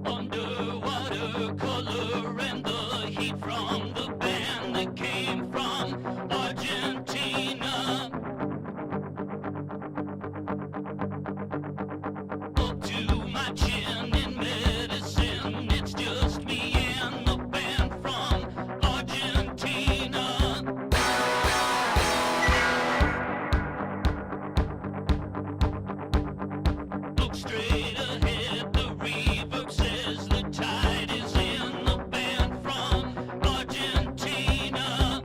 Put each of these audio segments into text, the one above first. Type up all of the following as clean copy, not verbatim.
Underwater color and the heat from the band that came from Argentina. Up to my chin in medicine, it's just me and the band from Argentina. Look straight ahead, the reverb says the tide is in the band from Argentina.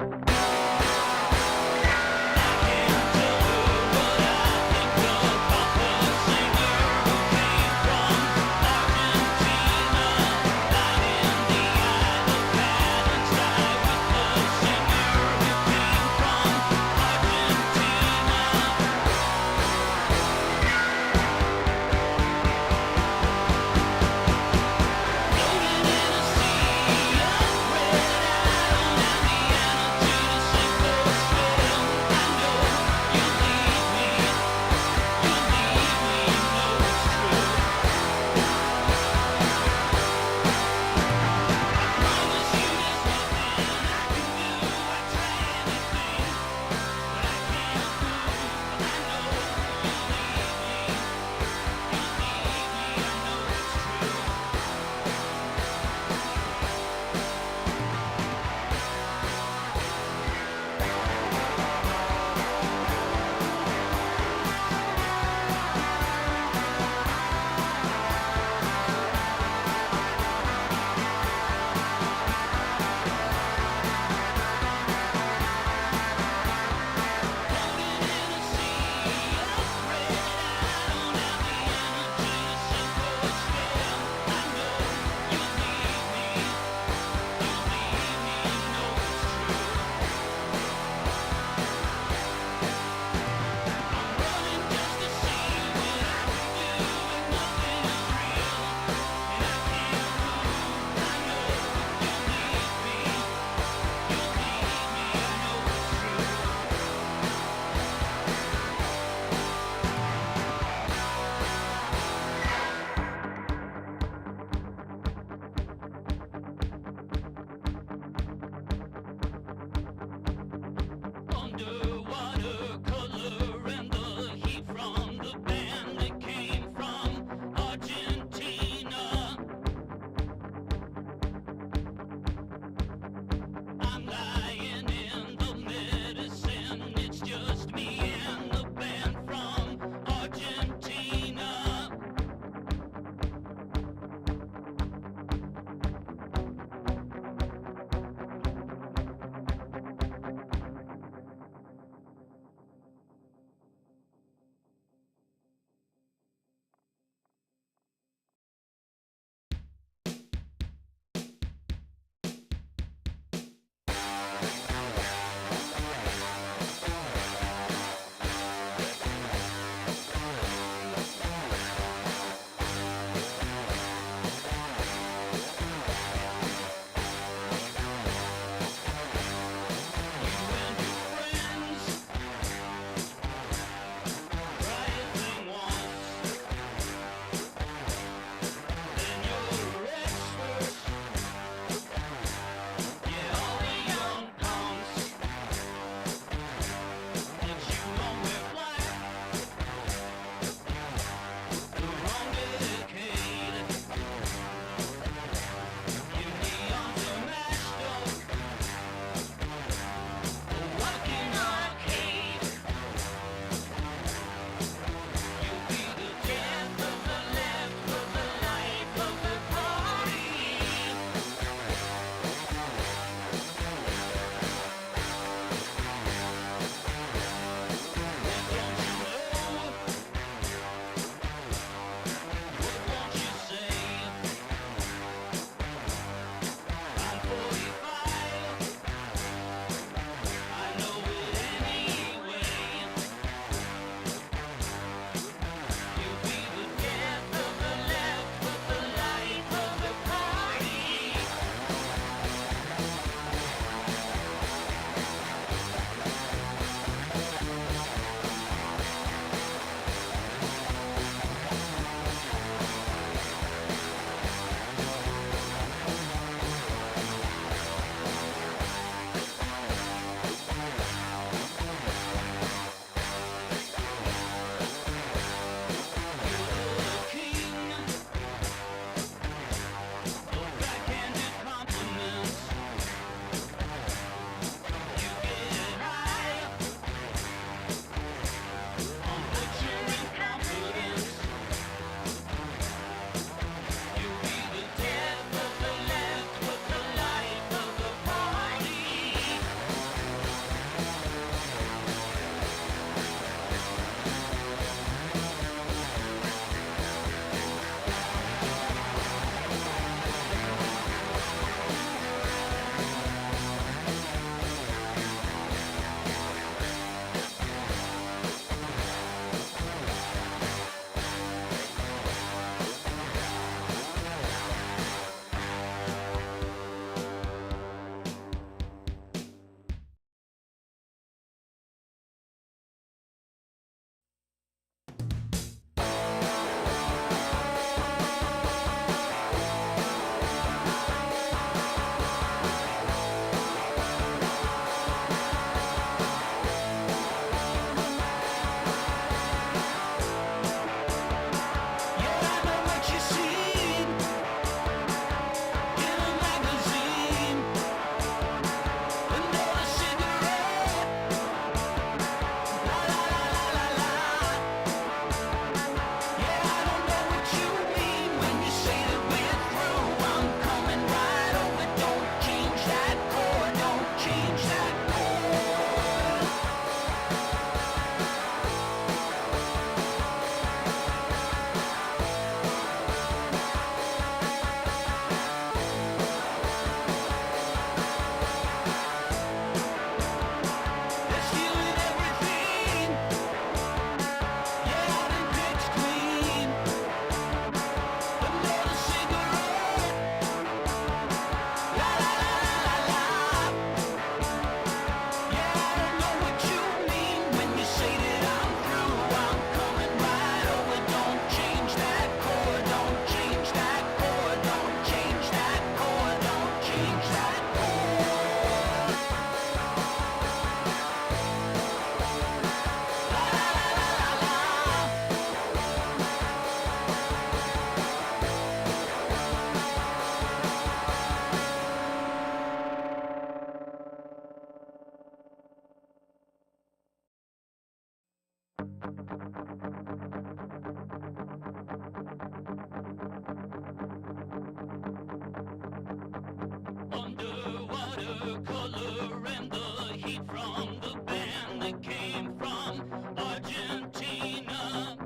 Underwater color and the heat from the band that came from Argentina.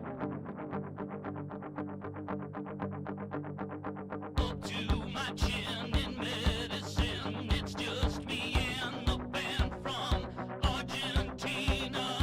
Up to my chin in medicine, it's just me and the band from Argentina.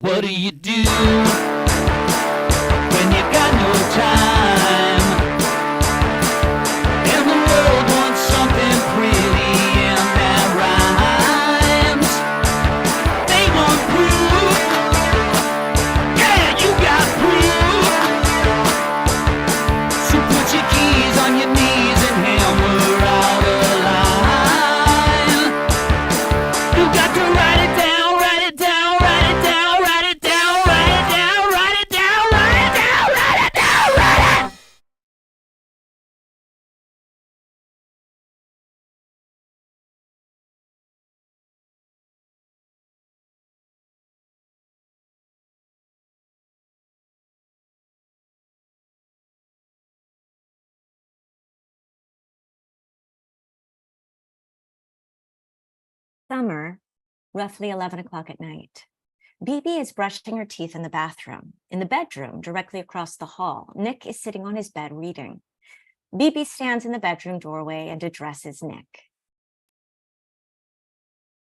What do you do when you got no time? And the world wants something pretty and that rhymes. They want proof. Yeah, you got proof. So put your keys on your knees and hammer out a line. You got to write it down, write it down, write it down, write it down, write it down, write it down, write it down, write it down, write it. Summer, roughly 11 o'clock at night. BB is brushing her teeth in the bathroom. In the bedroom, directly across the hall, Nick is sitting on his bed reading. BB stands in the bedroom doorway and addresses Nick.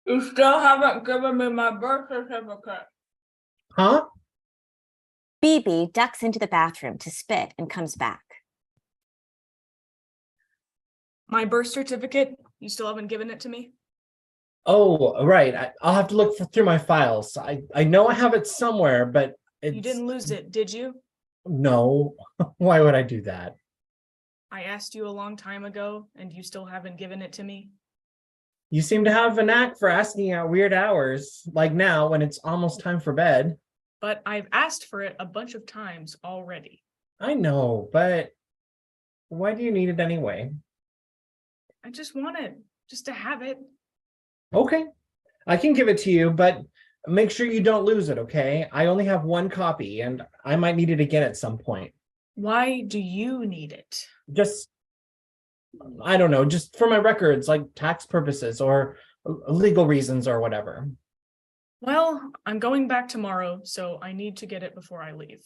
You still haven't given me my birth certificate. Huh? BB ducks into the bathroom to spit and comes back. My birth certificate? You still haven't given it to me? Oh, right. I'll have to look through my files. I know I have it somewhere, but it's... You didn't lose it, did you? No. Why would I do that? I asked you a long time ago, and you still haven't given it to me. You seem to have a knack for asking at weird hours, like now when it's almost time for bed. But I've asked for it a bunch of times already. I know, but why do you need it anyway? I just want it, just to have it. Okay, I can give it to you, but make sure you don't lose it, okay? I only have one copy, and I might need it again at some point. Why do you need it? Just, I don't know, just for my records, like tax purposes or legal reasons or whatever. Well, I'm going back tomorrow, so I need to get it before I leave.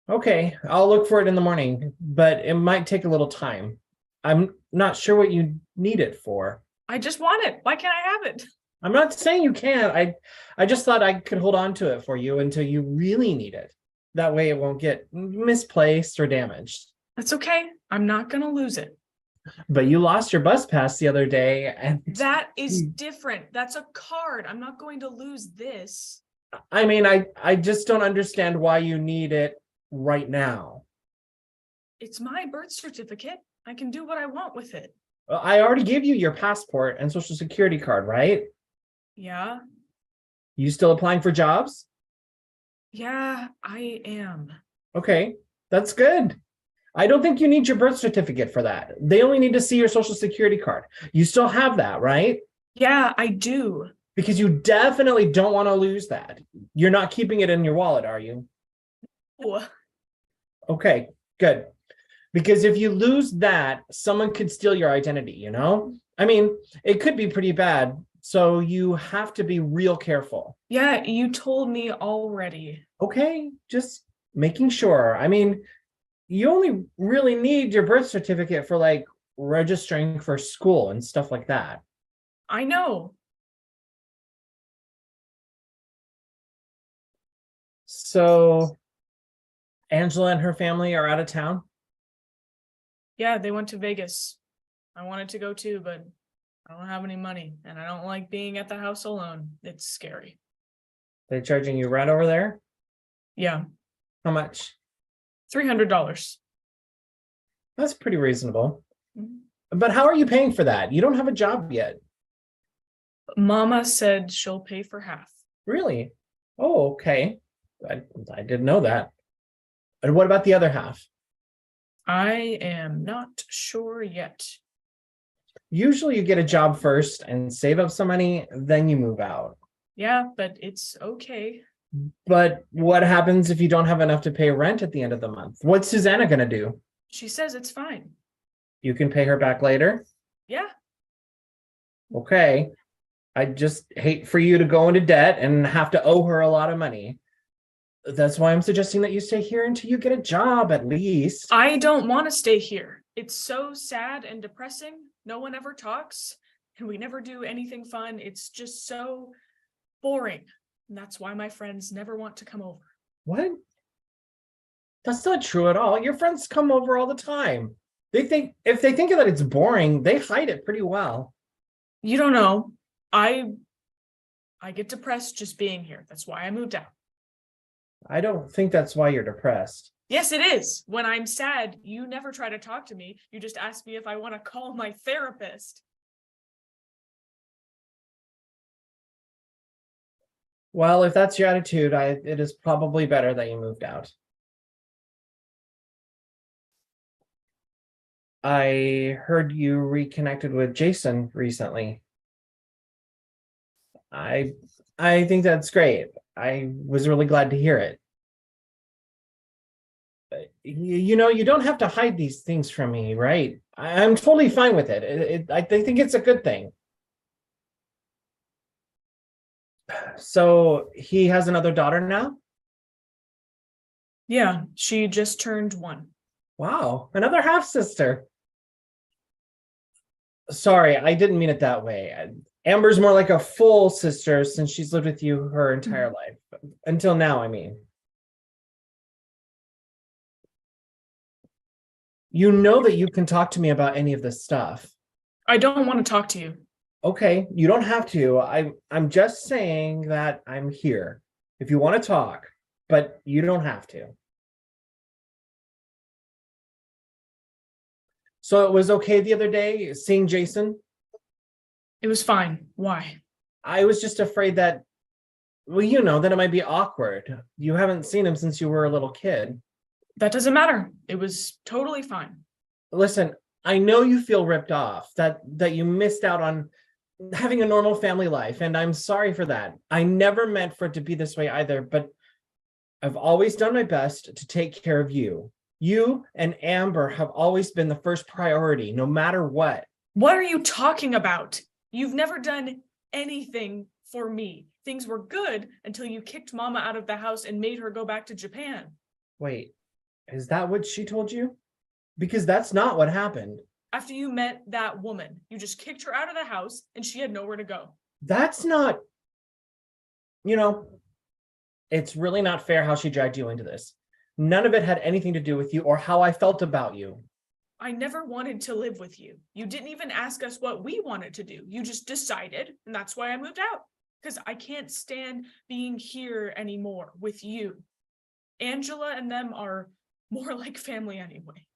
Okay, I'll look for it in the morning, but it might take a little time. I'm not sure what you need it for. I just want it. Why can't I have it? I'm not saying you can't. I just thought I could hold on to it for you until you really need it. That way it won't get misplaced or damaged. That's okay. I'm not gonna lose it. But you lost your bus pass the other day, and That is different. That's a card. I'm not going to lose this. I mean, I just don't understand why you need it right now. It's my birth certificate. I can do what I want with it. Well, I already gave you your passport and social security card, right? Yeah, You still applying for jobs? yeah, I am. Okay, that's good. I don't think you need your birth certificate for that. They only need to see your social security card. You still have that, right? Yeah, I do. Because you definitely don't want to lose that. You're not keeping it in your wallet, are you? Oh, Okay, good. Because if you lose that, someone could steal your identity, you know? I mean, it could be pretty bad. So you have to be real careful. yeah, you told me already. Okay, just making sure. I mean, you only really need your birth certificate for like registering for school and stuff like that. I know. So Angela and her family are out of town? Yeah, they went to Vegas. I wanted to go too, but I don't have any money and I don't like being at the house alone. It's scary. They're charging you rent over there? Yeah, How much? $300. That's pretty reasonable. Mhm. But how are you paying for that? You don't have a job yet. Mama said she'll pay for half. Really? Oh, okay. I didn't know that. And what about the other half? I am not sure yet. Usually you get a job first and save up some money, then you move out. Yeah, but it's okay. But what happens if you don't have enough to pay rent at the end of the month? What's Susanna going to do? She says it's fine. You can pay her back later? Yeah, Okay. I just hate for you to go into debt and have to owe her a lot of money. That's why I'm suggesting that you stay here until you get a job at least. I don't want to stay here. It's so sad and depressing. No one ever talks, and we never do anything fun. It's just so boring. And that's why my friends never want to come over. What? That's not true at all. Your friends come over all the time. If they think that it's boring, they hide it pretty well. You don't know. I get depressed just being here. That's why I moved out. I don't think that's why you're depressed. Yes, it is. When I'm sad, you never try to talk to me. You just ask me if I want to call my therapist. Well, if that's your attitude, it is probably better that you moved out. I heard you reconnected with Jason recently. I think that's great. I was really glad to hear it. You know, you don't have to hide these things from me, right? I'm totally fine with it. I think it's a good thing. So he has another daughter now? Yeah, she just turned 1. Wow, another half sister. Sorry, I didn't mean it that way. Amber's more like a full sister since she's lived with you her entire life. Until now, I mean. You know that you can talk to me about any of this stuff. I don't want to talk to you. Okay, you don't have to. I'm just saying that I'm here if you want to talk, but you don't have to. So it was okay the other day seeing Jason? It was fine. Why? I was just afraid that, well, you know, that it might be awkward. You haven't seen him since you were a little kid. That doesn't matter. It was totally fine. Listen, I know you feel ripped off, that you missed out on having a normal family life, and I'm sorry for that. I never meant for it to be this way either, but I've always done my best to take care of you. You and Amber have always been the first priority, no matter what. What are you talking about? You've never done anything for me. Things were good until you kicked Mama out of the house and made her go back to Japan. Wait, is that what she told you? Because that's not what happened. After you met that woman, you just kicked her out of the house and she had nowhere to go. That's not, you know, it's really not fair how she dragged you into this. None of it had anything to do with you or how I felt about you. I never wanted to live with you. You didn't even ask us what we wanted to do. You just decided, and that's why I moved out. Because I can't stand being here anymore with you. Angela and them are more like family anyway.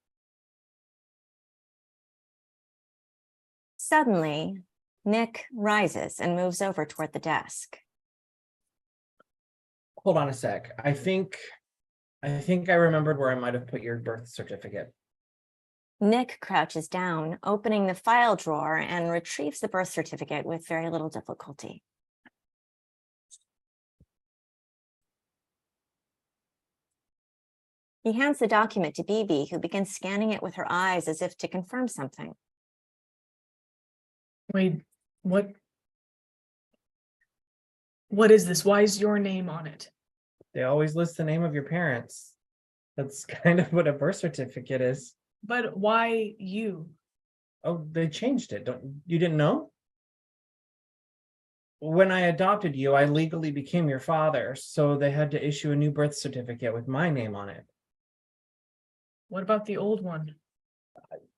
Suddenly, Nick rises and moves over toward the desk. Hold on a sec. I think I remembered where I might have put your birth certificate. Nick crouches down, opening the file drawer and retrieves the birth certificate with very little difficulty. He hands the document to Bibi, who begins scanning it with her eyes as if to confirm something. Wait, what is this? Why is your name on it? They always list the name of your parents. That's kind of what a birth certificate is. But why you? Oh, they changed it. You didn't know? When I adopted you, I legally became your father, so they had to issue a new birth certificate with my name on it. What about the old one?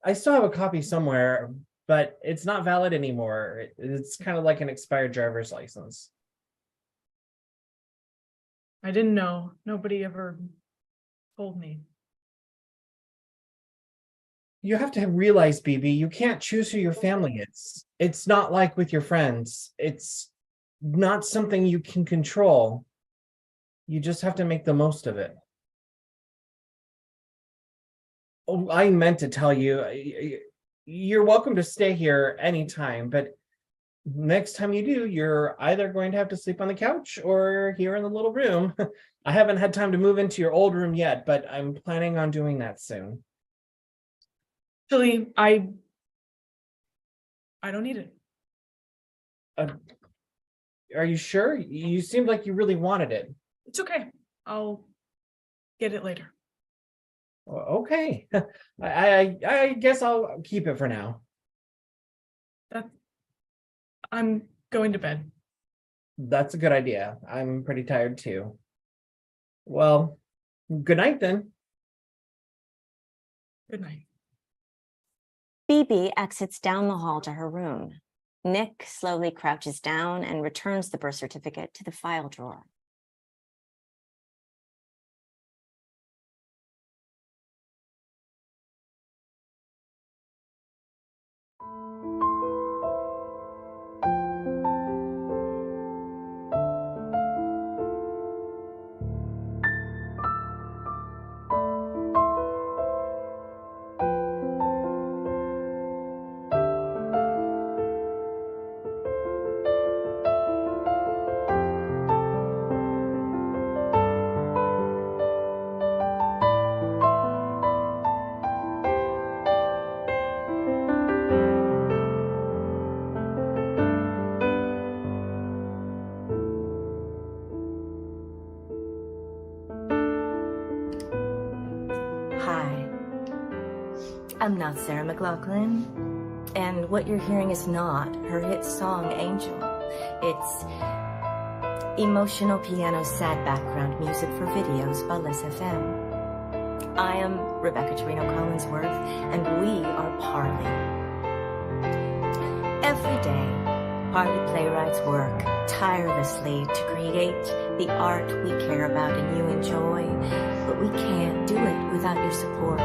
I still have a copy somewhere, but it's not valid anymore. It's kind of like an expired driver's license. I didn't know. Nobody ever told me. You have to realize, Bibi, you can't choose who your family is. It's not like with your friends. It's not something you can control. You just have to make the most of it. Oh, I meant to tell you, you're welcome to stay here anytime, but next time you do, you're either going to have to sleep on the couch or here in the little room. I haven't had time to move into your old room yet, but I'm planning on doing that soon. Actually, I don't need it. Are you sure? You seemed like you really wanted it. It's okay. I'll get it later. Okay. I guess I'll keep it for now. I'm going to bed. That's a good idea. I'm pretty tired too. Well, good night then. Good night. BB exits down the hall to her room. Nick slowly crouches down and returns the birth certificate to the file drawer. Hi, I'm not Sarah McLachlan, and what you're hearing is not her hit song, Angel. It's emotional piano sad background music for videos by Liz FM. I am Rebecca Torino-Collinsworth, and we are Parley. Every day, Parley playwrights work tirelessly to create the art we care about and you enjoy, but we can't do it without your support.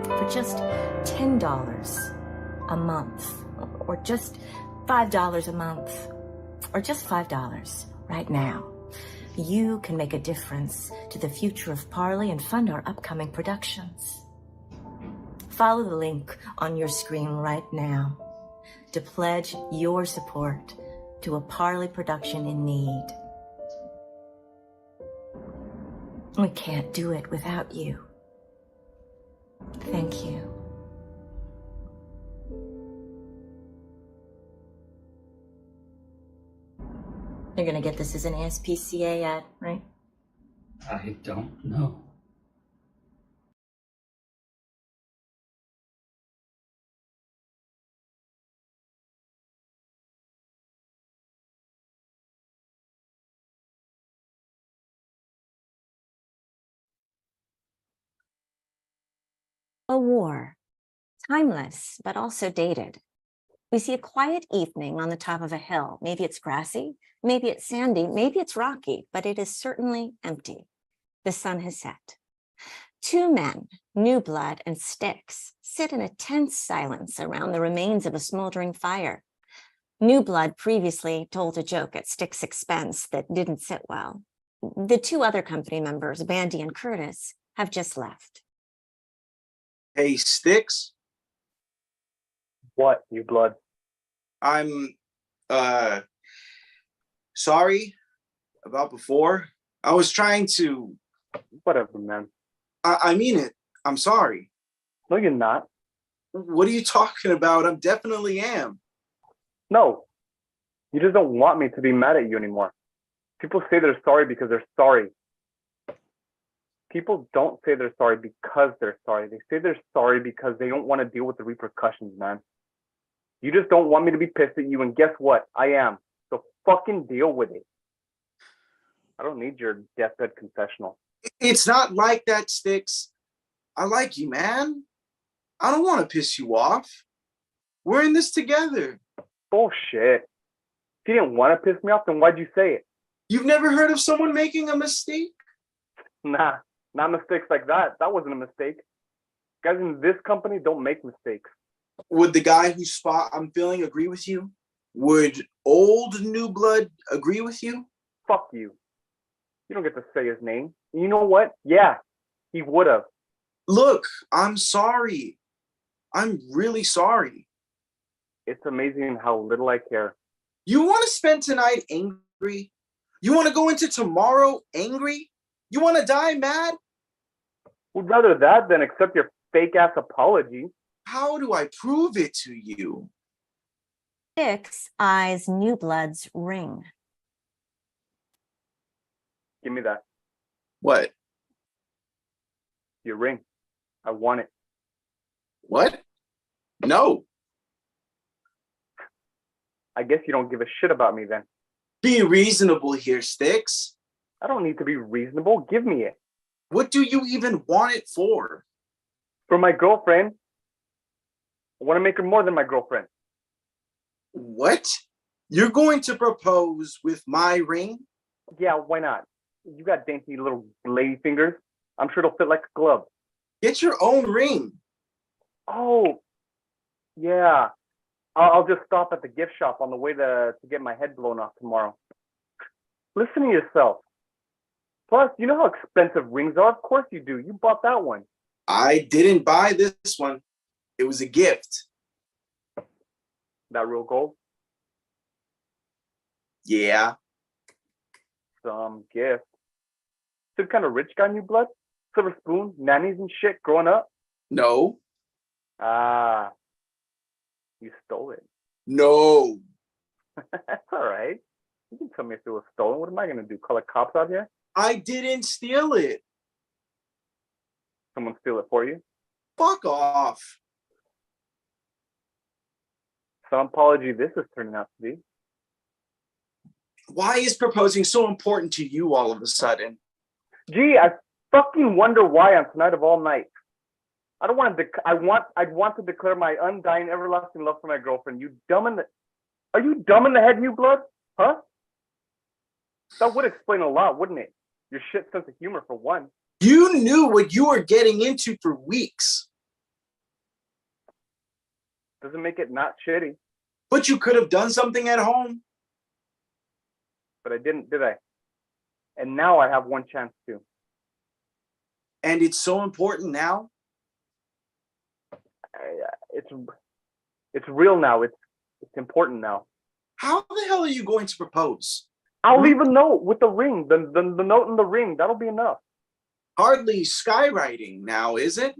For just $10 a month, or just $5 a month, or just $5 right now, you can make a difference to the future of Parley and fund our upcoming productions. Follow the link on your screen right now to pledge your support to a Parley production in need. We can't do it without you. Thank you. You're gonna get this as an ASPCA ad, right? I don't know. A war, timeless, but also dated. We see a quiet evening on the top of a hill. Maybe it's grassy, maybe it's sandy, maybe it's rocky, but it is certainly empty. The sun has set. Two men, New Blood and Styx, sit in a tense silence around the remains of a smoldering fire. New Blood previously told a joke at Styx's expense that didn't sit well. The two other company members, Bandy and Curtis, have just left. Hey, Styx, What, you blood? I'm sorry about before. I was trying to, Whatever, man. I mean it. I'm sorry. No, you're not. What are you talking about? I definitely am. No. You just don't want me to be mad at you anymore. People say they're sorry because they're sorry. People don't say they're sorry because they're sorry. They say they're sorry because they don't want to deal with the repercussions, man. You just don't want me to be pissed at you, and guess what? I am. So fucking deal with it. I don't need your deathbed confessional. It's not like that, Styx. I like you, man. I don't want to piss you off. We're in this together. Bullshit. If you didn't want to piss me off, then why'd you say it? You've never heard of someone making a mistake? Nah, not mistakes like that. That wasn't a mistake. Guys in this company don't make mistakes. Would the guy whose spot I'm filling agree with you? Would old New Blood agree with you? Fuck you. You don't get to say his name. And you know what? Yeah, he would have. Look, I'm sorry. I'm really sorry. It's amazing how little I care. You want to spend tonight angry? You want to go into tomorrow angry? You want to die mad? Would rather that than accept your fake ass apology. How do I prove it to you? Six eyes New Blood's ring. Give me that. What? Your ring. I want it. What? No. I guess you don't give a shit about me then. Be reasonable here, Sticks. I don't need to be reasonable. Give me it. What do you even want it for? For my girlfriend. I want to make her more than my girlfriend. What? You're going to propose with my ring? Yeah, why not? You got dainty little lady fingers. I'm sure it'll fit like a glove. Get your own ring. Oh, yeah. I'll just stop at the gift shop on the way to get my head blown off tomorrow. Listen to yourself. Plus, you know how expensive rings are? Of course you do. You bought that one. I didn't buy this one. It was a gift. That real gold? Yeah. Some gift. Some kind of rich guy, New Blood? Silver spoon, nannies and shit growing up? No. Ah. You stole it. No. That's all right. You can tell me if it was stolen. What am I going to do? Call the cops out here? I didn't steal it. Someone steal it for you? Fuck off. Some apology this is turning out to be. Why is proposing so important to you all of a sudden? Gee, I fucking wonder why on tonight of all nights. I don't want to. I'd want to declare my undying, everlasting love for my girlfriend. Are you dumb in the head, New Blood? Huh? That would explain a lot, wouldn't it? Your shit sense of humor, for one. You knew what you were getting into for weeks. Doesn't make it not shitty. But you could have done something at home. But I didn't, did I? And now I have one chance to. And it's so important now. It's real now. It's important now. How the hell are you going to propose? I'll leave a note with the ring. The note in the ring. That'll be enough. Hardly skywriting now, is it?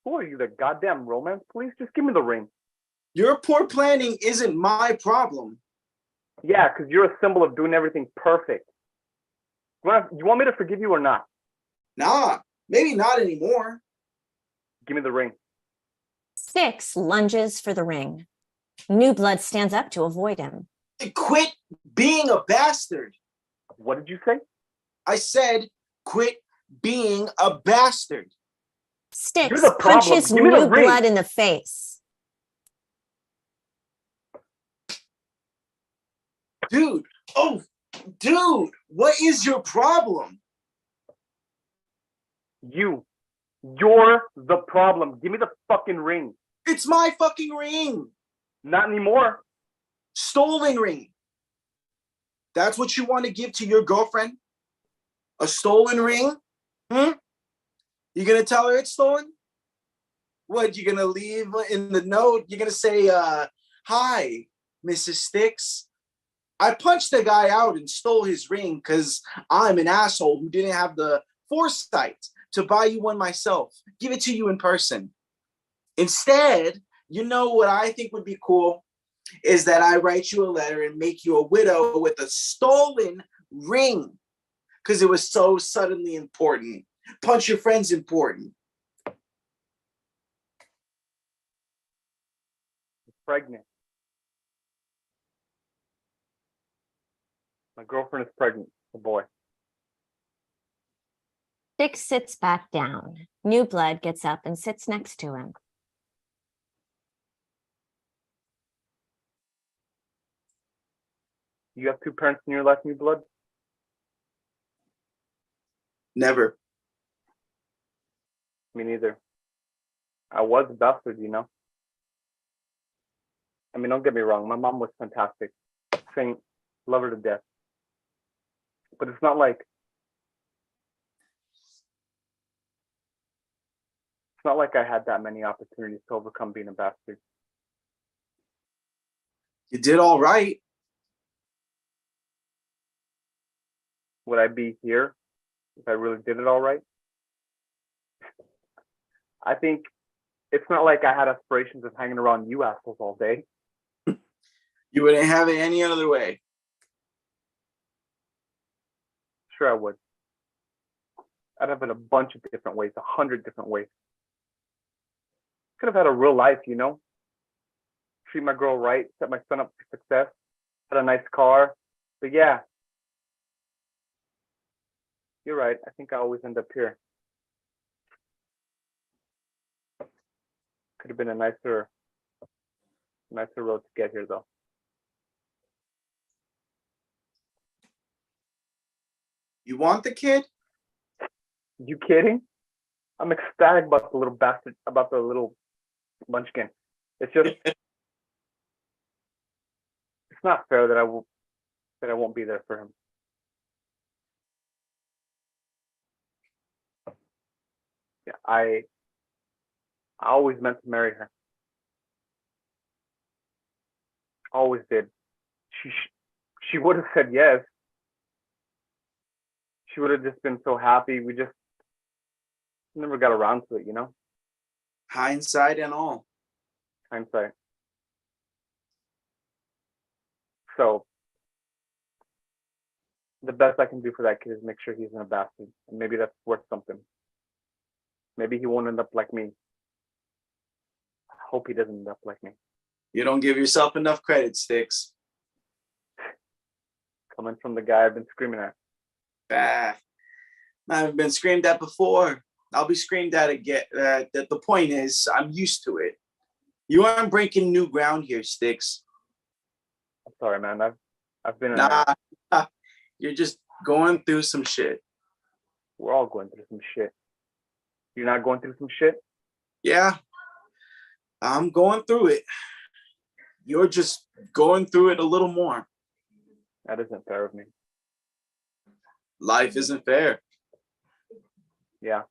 Who are you, the goddamn romance police? Just give me the ring. Your poor planning isn't my problem. Yeah, because you're a symbol of doing everything perfect. You want me to forgive you or not? Nah, maybe not anymore. Give me the ring. Six lunges for the ring. New Blood stands up to avoid him. Quit being a bastard. What did you say? I said, quit being a bastard. Six You're the problem. punches Give me the New ring. Blood in the face. Dude, what is your problem? You're the problem. Give me the fucking ring. It's my fucking ring. Not anymore. Stolen ring. That's what you want to give to your girlfriend? A stolen ring? You gonna tell her it's stolen? What, you gonna leave in the note? You're gonna say, hi, Mrs. Sticks. I punched the guy out and stole his ring because I'm an asshole who didn't have the foresight to buy you one myself. Give it to you in person. Instead, you know what I think would be cool is that I write you a letter and make you a widow with a stolen ring because it was so suddenly important. Punch your friend's important. Pregnant. My girlfriend is pregnant. A boy. Six sits back down. New Blood gets up and sits next to him. You have two parents in your life, New Blood? Never. Me neither. I was a bastard, you know. I mean, don't get me wrong. My mom was fantastic. Saint, love her to death. But it's not like I had that many opportunities to overcome being a bastard. You did all right. Would I be here if I really did it all right? I think it's not like I had aspirations of hanging around you assholes all day. You wouldn't have it any other way. Sure, I would. I'd have it a bunch of different ways, 100 different ways. Could have had a real life, you know? Treat my girl right, set my son up for success, had a nice car. But yeah, you're right. I think I always end up here. Could have been a nicer road to get here, though. You want the kid? You kidding? I'm ecstatic about the little bastard, about the little munchkin. It's just, it's not fair that I won't be there for him. Yeah, I always meant to marry her. Always did. She would have said yes. She would have just been so happy. We just never got around to it, you know? Hindsight and all. Hindsight. So the best I can do for that kid is make sure he's in a bastard. And maybe that's worth something. Maybe he won't end up like me. I hope he doesn't end up like me. You don't give yourself enough credit, Sticks. Coming from the guy I've been screaming at. I've been screamed at before. I'll be screamed at again. The point is, I'm used to it. You aren't breaking new ground here, Sticks. I'm sorry, man. I've been Nah, you're just going through some shit. We're all going through some shit. You're not going through some shit? Yeah, I'm going through it. You're just going through it a little more. That isn't fair of me. Life isn't fair. Yeah.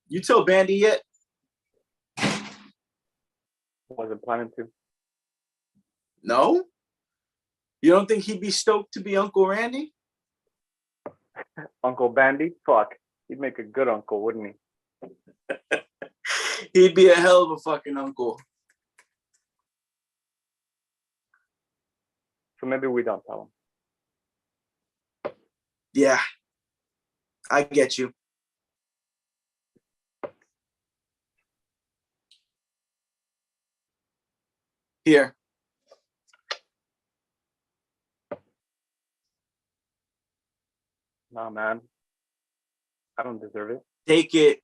You tell Bandy yet? Wasn't planning to. No? You don't think he'd be stoked to be Uncle Randy? Uncle Bandy? Fuck. He'd make a good uncle, wouldn't he? He'd be a hell of a fucking uncle. So maybe we don't tell him. Yeah, I get you. Here. Nah, man. I don't deserve it. Take it.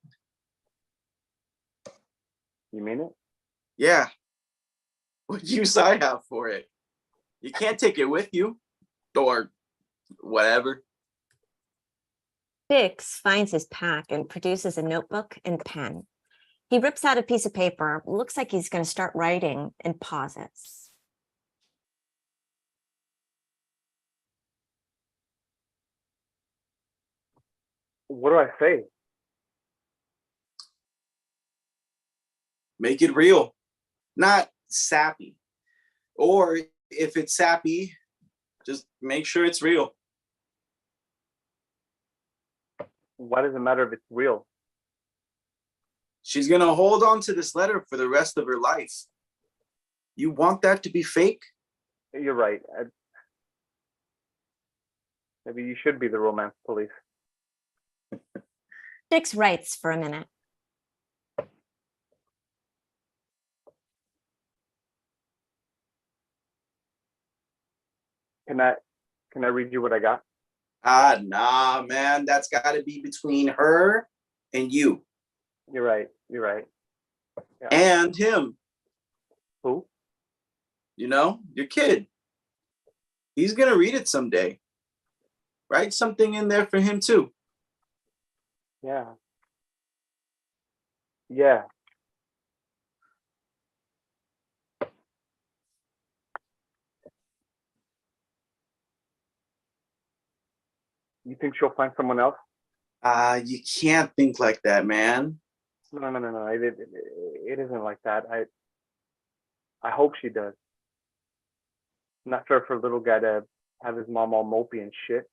You mean it? Yeah. What use I have for it? You can't take it with you. Or whatever. Bix finds his pack and produces a notebook and pen. He rips out a piece of paper, looks like he's going to start writing, and pauses. What do I say? Make it real. Not sappy. Or if it's sappy, just make sure it's real. Why does it matter if it's real? She's going to hold on to this letter for the rest of her life. You want that to be fake? You're right. Maybe you should be the romance police. Bix writes for a minute. Can I read you what I got? Nah, man. That's got to be between her and you. You're right. You're right. Yeah. And him. Who? You know, your kid. He's going to read it someday. Write something in there for him too. Yeah. Yeah. You think she'll find someone else? You can't think like that, man. No. It isn't like that. I hope she does. Not fair for a little guy to have his mom all mopey and shit.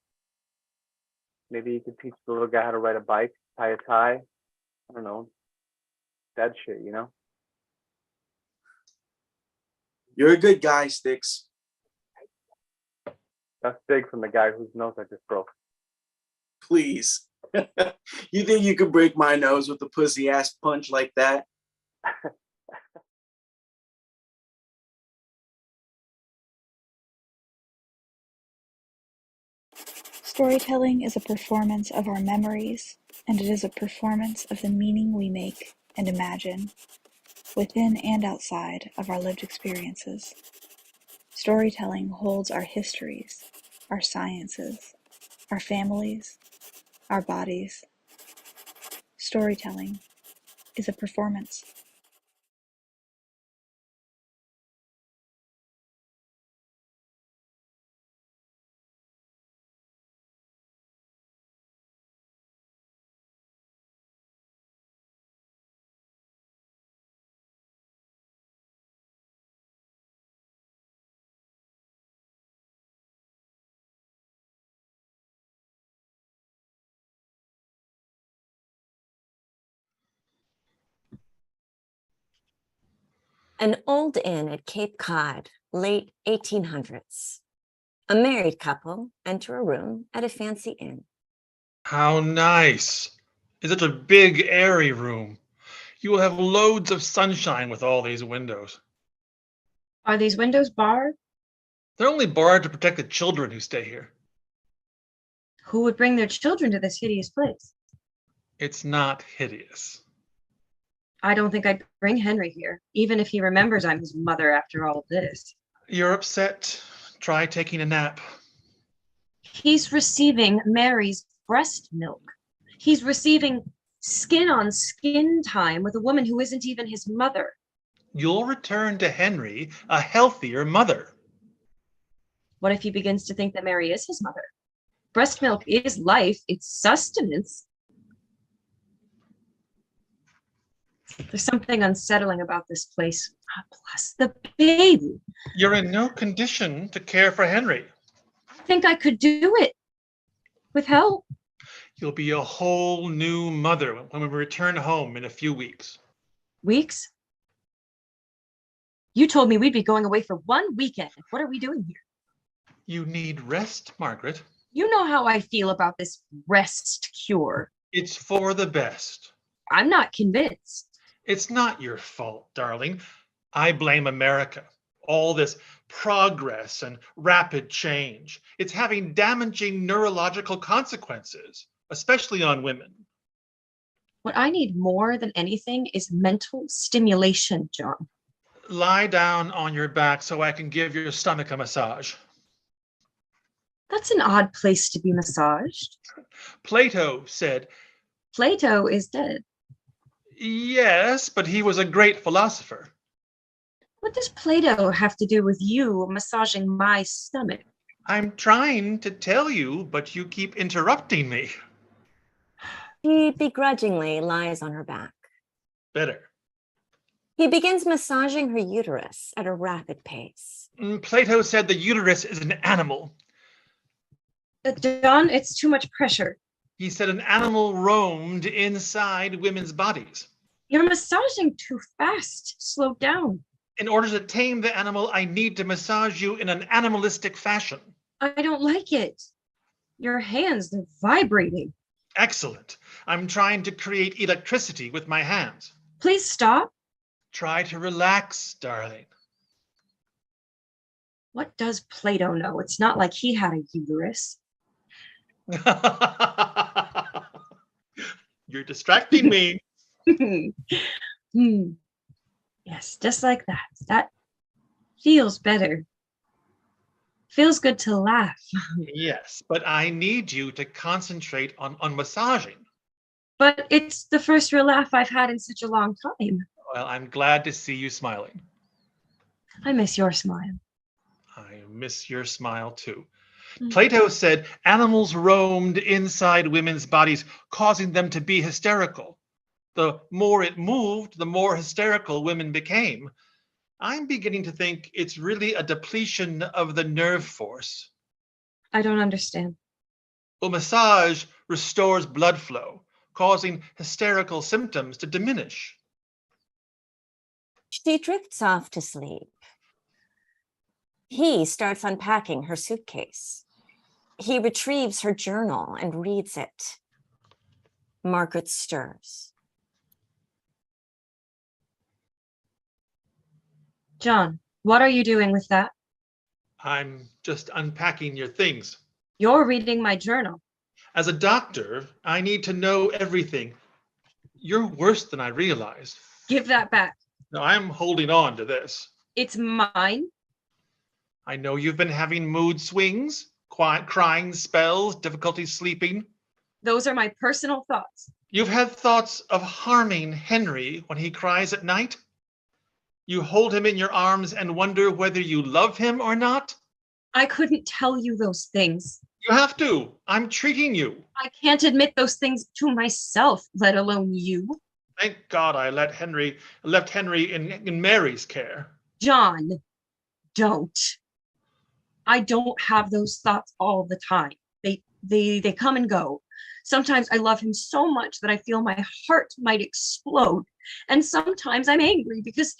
Maybe you could teach the little guy how to ride a bike, tie a tie, I don't know, dead shit, you know? You're a good guy, Sticks. That's big from the guy whose nose I just broke. Please. You think you could break my nose with a pussy ass punch like that? Storytelling is a performance of our memories, and it is a performance of the meaning we make and imagine, within and outside of our lived experiences. Storytelling holds our histories, our sciences, our families, our bodies. Storytelling is a performance. An old inn at Cape Cod, late 1800s. A married couple enter a room at a fancy inn. How nice. It's such a big, airy room. You will have loads of sunshine with all these windows. Are these windows barred? They're only barred to protect the children who stay here. Who would bring their children to this hideous place? It's not hideous. I don't think I'd bring Henry here, even if he remembers I'm his mother after all of this. You're upset. Try taking a nap. He's receiving Mary's breast milk. He's receiving skin on skin time with a woman who isn't even his mother. You'll return to Henry a healthier mother. What if he begins to think that Mary is his mother? Breast milk is life, it's sustenance. There's something unsettling about this place. Plus the baby. You're in no condition to care for Henry. I think I could do it with help. You'll be a whole new mother when we return home in a few weeks. Weeks? You told me we'd be going away for 1 weekend. What are we doing here? You need rest, Margaret. You know how I feel about this rest cure. It's for the best. I'm not convinced. It's not your fault, darling. I blame America. All this progress and rapid change. It's having damaging neurological consequences, especially on women. What I need more than anything is mental stimulation, John. Lie down on your back so I can give your stomach a massage. That's an odd place to be massaged. Plato said, Plato is dead. yes, but he was a great philosopher. What does Plato have to do with you massaging my stomach? I'm trying to tell you, but you keep interrupting me. He begrudgingly lies on her back. Better. He begins massaging her uterus at a rapid pace. Plato said the uterus is an animal. John, it's too much pressure. He said an animal roamed inside women's bodies. You're massaging too fast. Slow down. In order to tame the animal, I need to massage you in an animalistic fashion. I don't like it. Your hands, they're vibrating. Excellent. I'm trying to create electricity with my hands. Please stop. Try to relax, darling. What does Plato know? It's not like he had a uterus. You're distracting me. Yes, just like that. That feels better. Feels good to laugh. Yes, but I need you to concentrate on massaging. But it's the first real laugh I've had in such a long time. Well, I'm glad to see you smiling. I miss your smile. I miss your smile too. Plato said animals roamed inside women's bodies, causing them to be hysterical. The more it moved, the more hysterical women became. I'm beginning to think it's really a depletion of the nerve force. I don't understand. Well, massage restores blood flow, causing hysterical symptoms to diminish. She drifts off to sleep. He starts unpacking her suitcase. He retrieves her journal and reads it. Margaret stirs. John, what are you doing with that? I'm just unpacking your things. You're reading my journal. As a doctor, I need to know everything. You're worse than I realized. Give that back. No, I'm holding on to this. It's mine. I know you've been having mood swings, quiet crying spells, difficulty sleeping. Those are my personal thoughts. You've had thoughts of harming Henry when he cries at night. You hold him in your arms and wonder whether you love him or not. I couldn't tell you those things. You have to. I'm treating you. I can't admit those things to myself, let alone you. Thank God I left Henry in Mary's care. John, don't. I don't have those thoughts all the time. They come and go. Sometimes I love him so much that I feel my heart might explode. And sometimes I'm angry because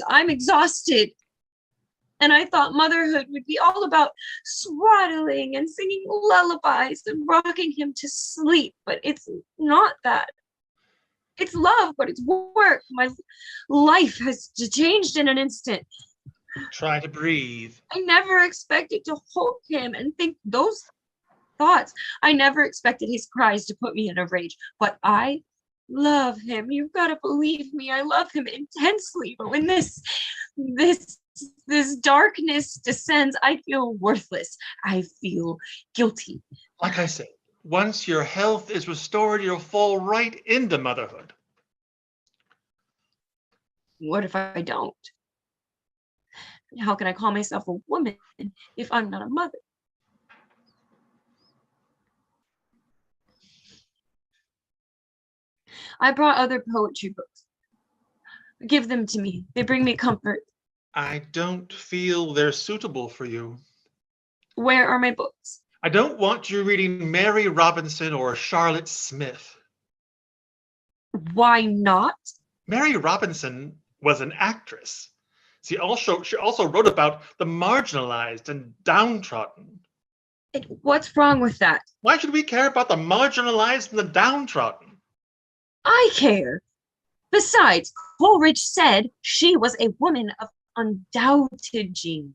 I'm exhausted. And I thought motherhood would be all about swaddling and singing lullabies and rocking him to sleep, but it's not that. It's love, but it's work. My life has changed in an instant. Try to breathe. I never expected to hold him and think those thoughts. I never expected his cries to put me in a rage, but I love him. You've got to believe me. I love him intensely. But when this darkness descends, I feel worthless. I feel guilty. Like I said, once your health is restored, you'll fall right into motherhood. What if I don't? How can I call myself a woman if I'm not a mother? I brought other poetry books. Give them to me. They bring me comfort. I don't feel they're suitable for you. Where are my books? I don't want you reading Mary Robinson or Charlotte Smith. Why not? Mary Robinson was an actress. She also wrote about the marginalized and downtrodden. What's wrong with that? Why should we care about the marginalized and the downtrodden? I care. Besides, Coleridge said she was a woman of undoubted genes.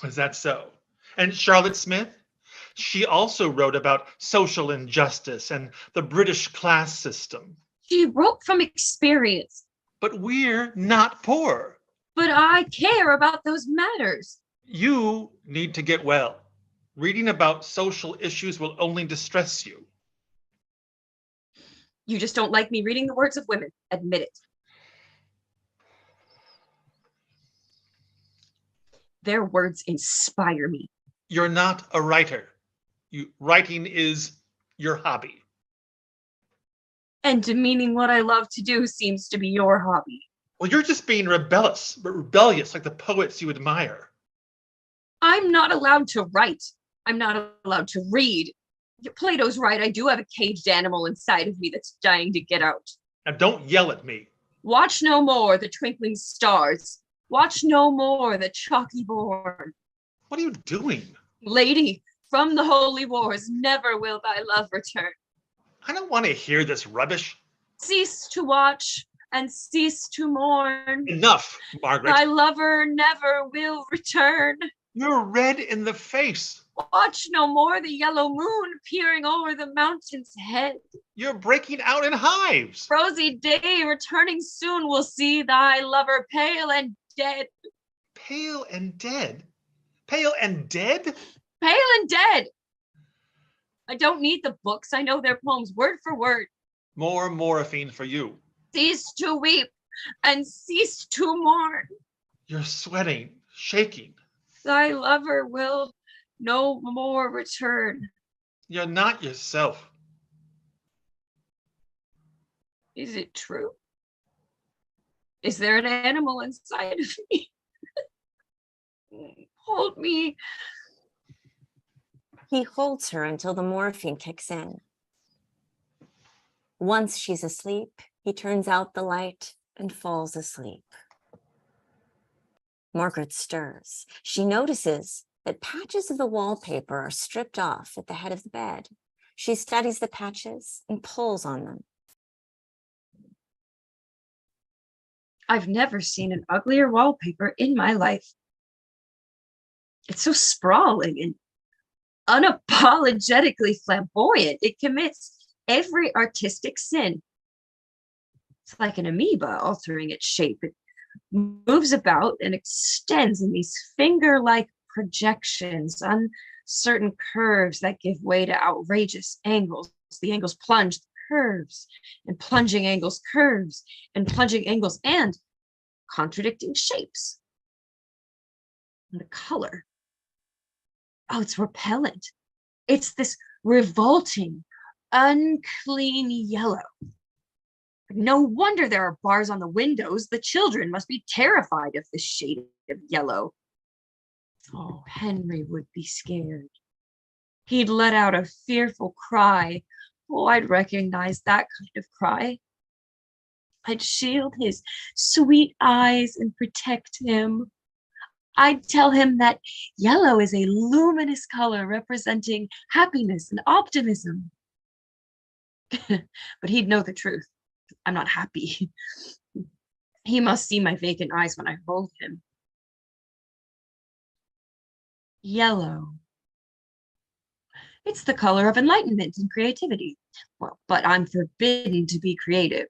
Was that so? And Charlotte Smith? She also wrote about social injustice and the British class system. She wrote from experience. But we're not poor. But I care about those matters. You need to get well. Reading about social issues will only distress you. You just don't like me reading the words of women. Admit it. Their words inspire me. You're not a writer. Writing is your hobby. And demeaning what I love to do seems to be your hobby. Well, you're just being rebellious like the poets you admire. I'm not allowed to write. I'm not allowed to read. Plato's right. I do have a caged animal inside of me that's dying to get out. Now don't yell at me. Watch no more the twinkling stars. Watch no more the chalky bourne. What are you doing? Lady, from the holy wars, never will thy love return. I don't want to hear this rubbish. Cease to watch and cease to mourn. Enough, Margaret. Thy lover never will return. You're red in the face. Watch no more the yellow moon peering over the mountain's head. You're breaking out in hives. Rosy day returning soon will see thy lover pale and dead. Pale and dead? Pale and dead? Pale and dead. I don't need the books. I know their poems word for word. More morphine for you. Cease to weep and cease to mourn. You're sweating, shaking. Thy lover will no more return. You're not yourself. Is it true? Is there an animal inside of me? Hold me. He holds her until the morphine kicks in. Once she's asleep, he turns out the light and falls asleep. Margaret stirs. She notices that patches of the wallpaper are stripped off at the head of the bed. She studies the patches and pulls on them. I've never seen an uglier wallpaper in my life. It's so sprawling and unapologetically flamboyant. It commits every artistic sin. It's like an amoeba altering its shape. It moves about and extends in these finger-like projections, uncertain curves that give way to outrageous angles. The angles plunge, curves, and plunging angles, curves, and plunging angles, and contradicting shapes. And the color, oh, it's repellent. It's this revolting, unclean yellow. No wonder there are bars on the windows. The children must be terrified of this shade of yellow. Oh, Henry would be scared. He'd let out a fearful cry. Oh, I'd recognize that kind of cry. I'd shield his sweet eyes and protect him. I'd tell him that yellow is a luminous color representing happiness and optimism. But he'd know the truth. I'm not happy. He must see my vacant eyes when I hold him. Yellow. It's the color of enlightenment and creativity. Well, but I'm forbidden to be creative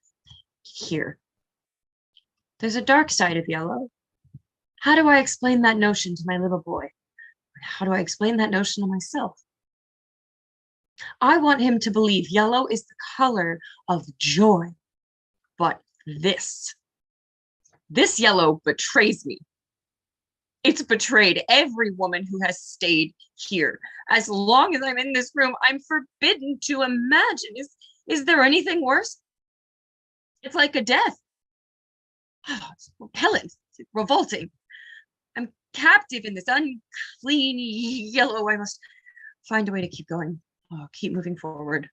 here. There's a dark side of yellow. How do I explain that notion to my little boy? How do I explain that notion to myself? I want him to believe yellow is the color of joy. But this yellow betrays me. It's betrayed every woman who has stayed here. As long as I'm in this room, I'm forbidden to imagine. Is there anything worse? It's like a death. Oh, it's repellent, it's revolting. I'm captive in this unclean yellow. I must find a way to keep going. Oh, keep moving forward.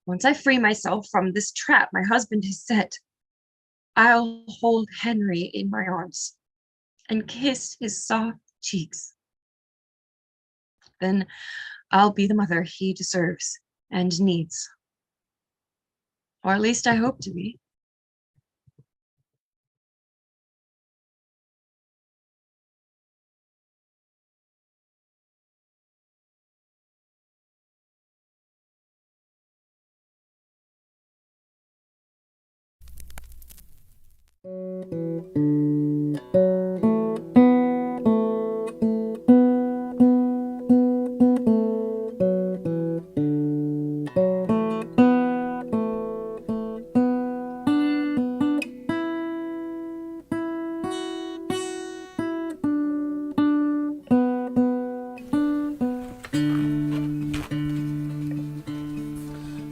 Once I free myself from this trap my husband has set, I'll hold Henry in my arms and kiss his soft cheeks. Then I'll be the mother he deserves and needs. Or at least I hope to be.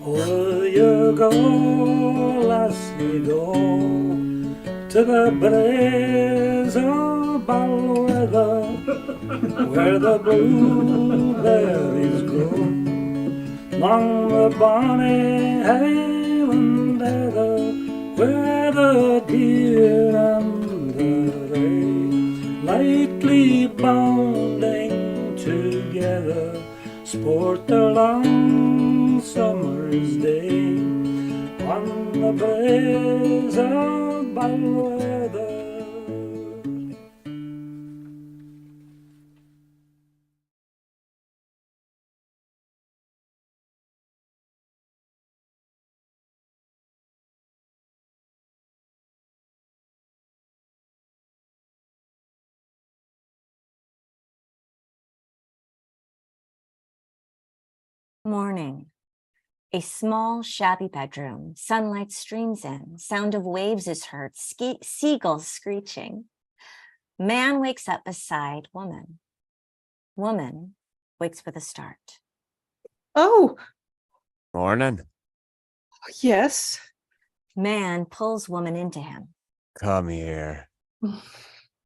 Will you go, lassie, go to the breeze of Balweather, where the blueberries grow, among the bonny Highland heather, where the deer and the rae, lightly bounding together, sport their long summer's day on the breeze of Balweather. Morning. A small, shabby bedroom. Sunlight streams in. Sound of waves is heard. Seagulls screeching. Man wakes up beside woman. Woman wakes with a start. Oh, Morning. yes. Man pulls woman into him. Come here.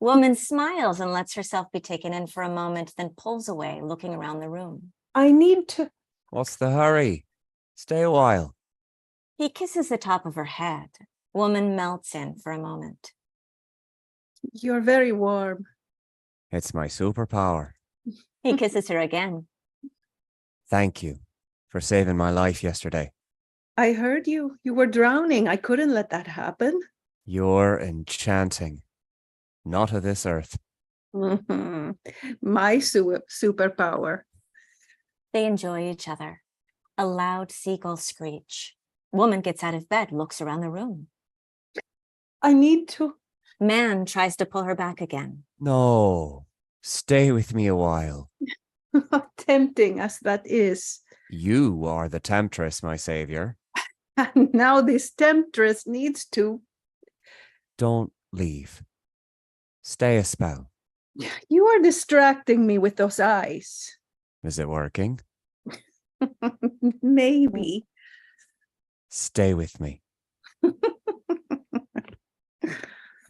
Woman smiles and lets herself be taken in for a moment, then pulls away, looking around the room. I need to. What's the hurry? Stay a while. He kisses the top of her head. Woman melts in for a moment. You're very warm. It's my superpower. He kisses her again. Thank you for saving my life yesterday. I heard you. You were drowning. I couldn't let that happen. You're enchanting. Not of this earth. Mhm. My superpower. They enjoy each other. A loud seagull screech. Woman gets out of bed, looks around the room. I need to. Man tries to pull her back again. No. Stay with me a while. Tempting as that is. You are the temptress, my savior. And now this temptress needs to. Don't leave. Stay a spell. You are distracting me with those eyes. Is it working? Maybe. Stay with me.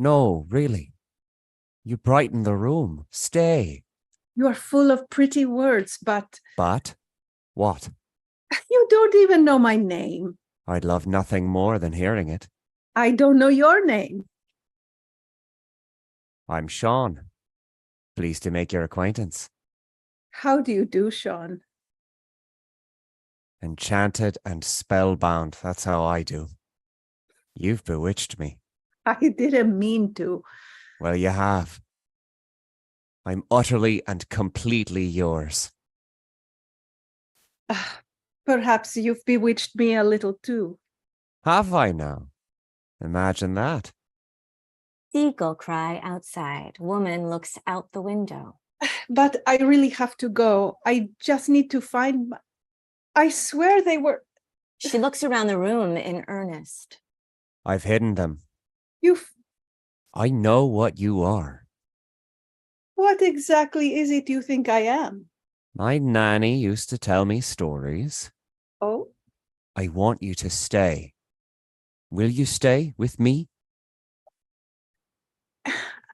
No, really. You brighten the room. Stay. You are full of pretty words, but But what? you don't even know my name. I'd love nothing more than hearing it. I don't know your name. I'm Sean. Pleased to make your acquaintance. How do you do, Sean? Enchanted and spellbound. That's how I do. You've bewitched me. I didn't mean to. Well, you have. I'm utterly and completely yours. Perhaps you've bewitched me a little too. Have I now? Imagine that. Seagull cry outside. Woman looks out the window. But I really have to go. I just need to find. I swear they were. She looks around the room in earnest. I've hidden them. You've. I know what you are. What exactly is it you think I am? My nanny used to tell me stories. Oh, I want you to stay. Will you stay with me?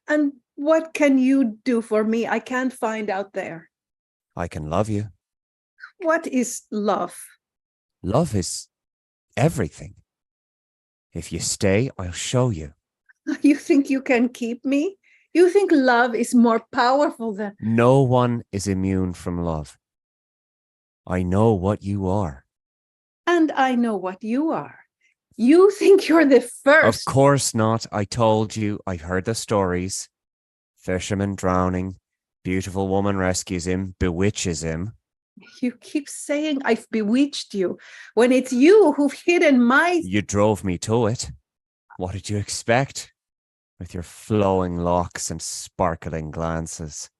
and what can you do for me? I can't find out there. I can love you. What is love? Love is everything. If you stay, I'll show you. You think you can keep me? You think love is more powerful than. No one is immune from love. I know what you are. And I know what you are. You think you're the first. Of course not. I told you. I've heard the stories. Fisherman drowning. Beautiful woman rescues him, bewitches him. You keep saying I've bewitched you when it's you who've hidden my. You drove me to it. What did you expect? With your flowing locks and sparkling glances.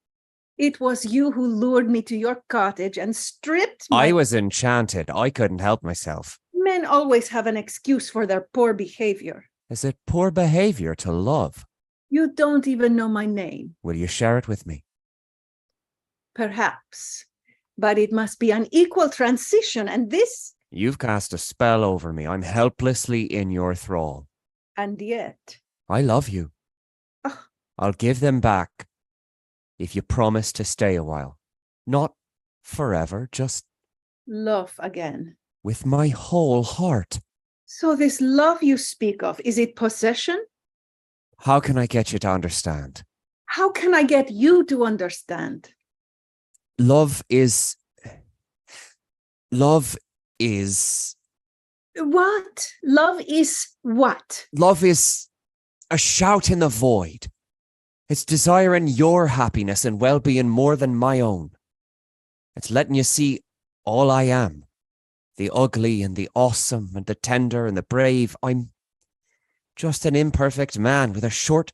It was you who lured me to your cottage and stripped my. I was enchanted. I couldn't help myself. Men always have an excuse for their poor behavior. Is it poor behavior to love? You don't even know my name. Will you share it with me? Perhaps. But it must be an equal transition, and this. You've cast a spell over me. I'm helplessly in your thrall. And yet. I love you. Oh. I'll give them back if you promise to stay a while. Not forever, just Love again. with my whole heart. So this love you speak of, is it possession? How can I get you to understand? How can I get you to understand? Love is... Love is... What? Love is what? Love is a shout in the void. It's desiring your happiness and well-being more than my own. It's letting you see all I am. The ugly and the awesome and the tender and the brave. I'm just an imperfect man with a short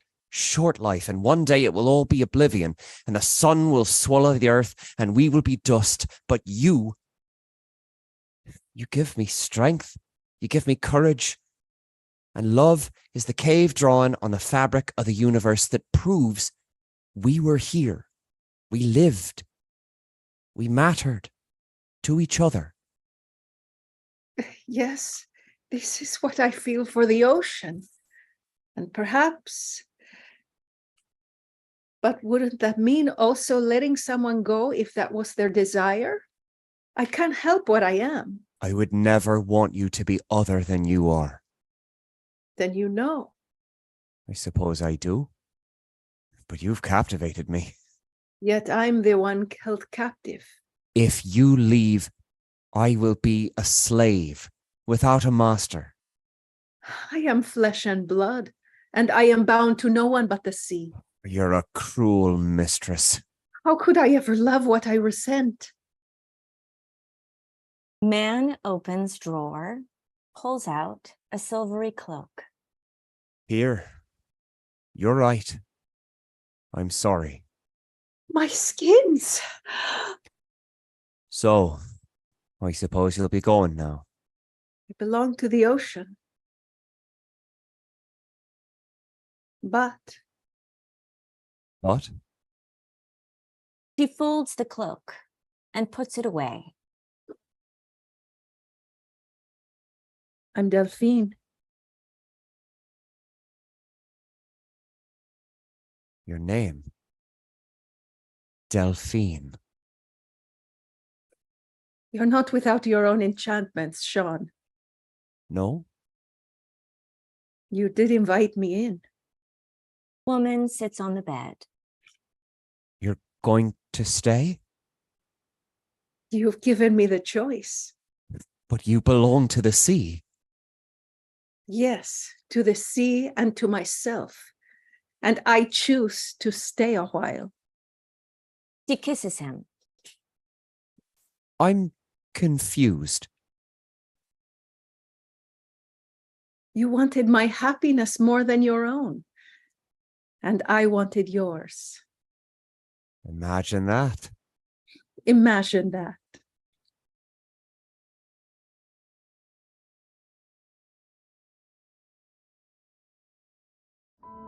life, and one day it will all be oblivion, and the sun will swallow the earth, and we will be dust. But you give me strength. You give me courage. And love is the cave drawing on the fabric of the universe that proves we were here. We lived. We mattered to each other. Yes, this is what I feel for the ocean. And perhaps. But wouldn't that mean also letting someone go if that was their desire? I can't help what I am. I would never want you to be other than you are. Then you know. I suppose I do. But you've captivated me. Yet I'm the one held captive. If you leave, I will be a slave without a master. I am flesh and blood, and I am bound to no one but the sea. You're a cruel mistress. How could I ever love what I resent? Man opens drawer, pulls out a silvery cloak. Here. You're right. I'm sorry. My skins! So, I suppose you'll be going now. I belong to the ocean. But What? She folds the cloak and puts it away. I'm Delphine. Your name? Delphine. You're not without your own enchantments, Sean. No? You did invite me in. Woman sits on the bed. You're going to stay? You've given me the choice. But you belong to the sea. Yes, to the sea and to myself. And I choose to stay a while. She kisses him. I'm confused. You wanted my happiness more than your own. And I wanted yours. Imagine that. Imagine that.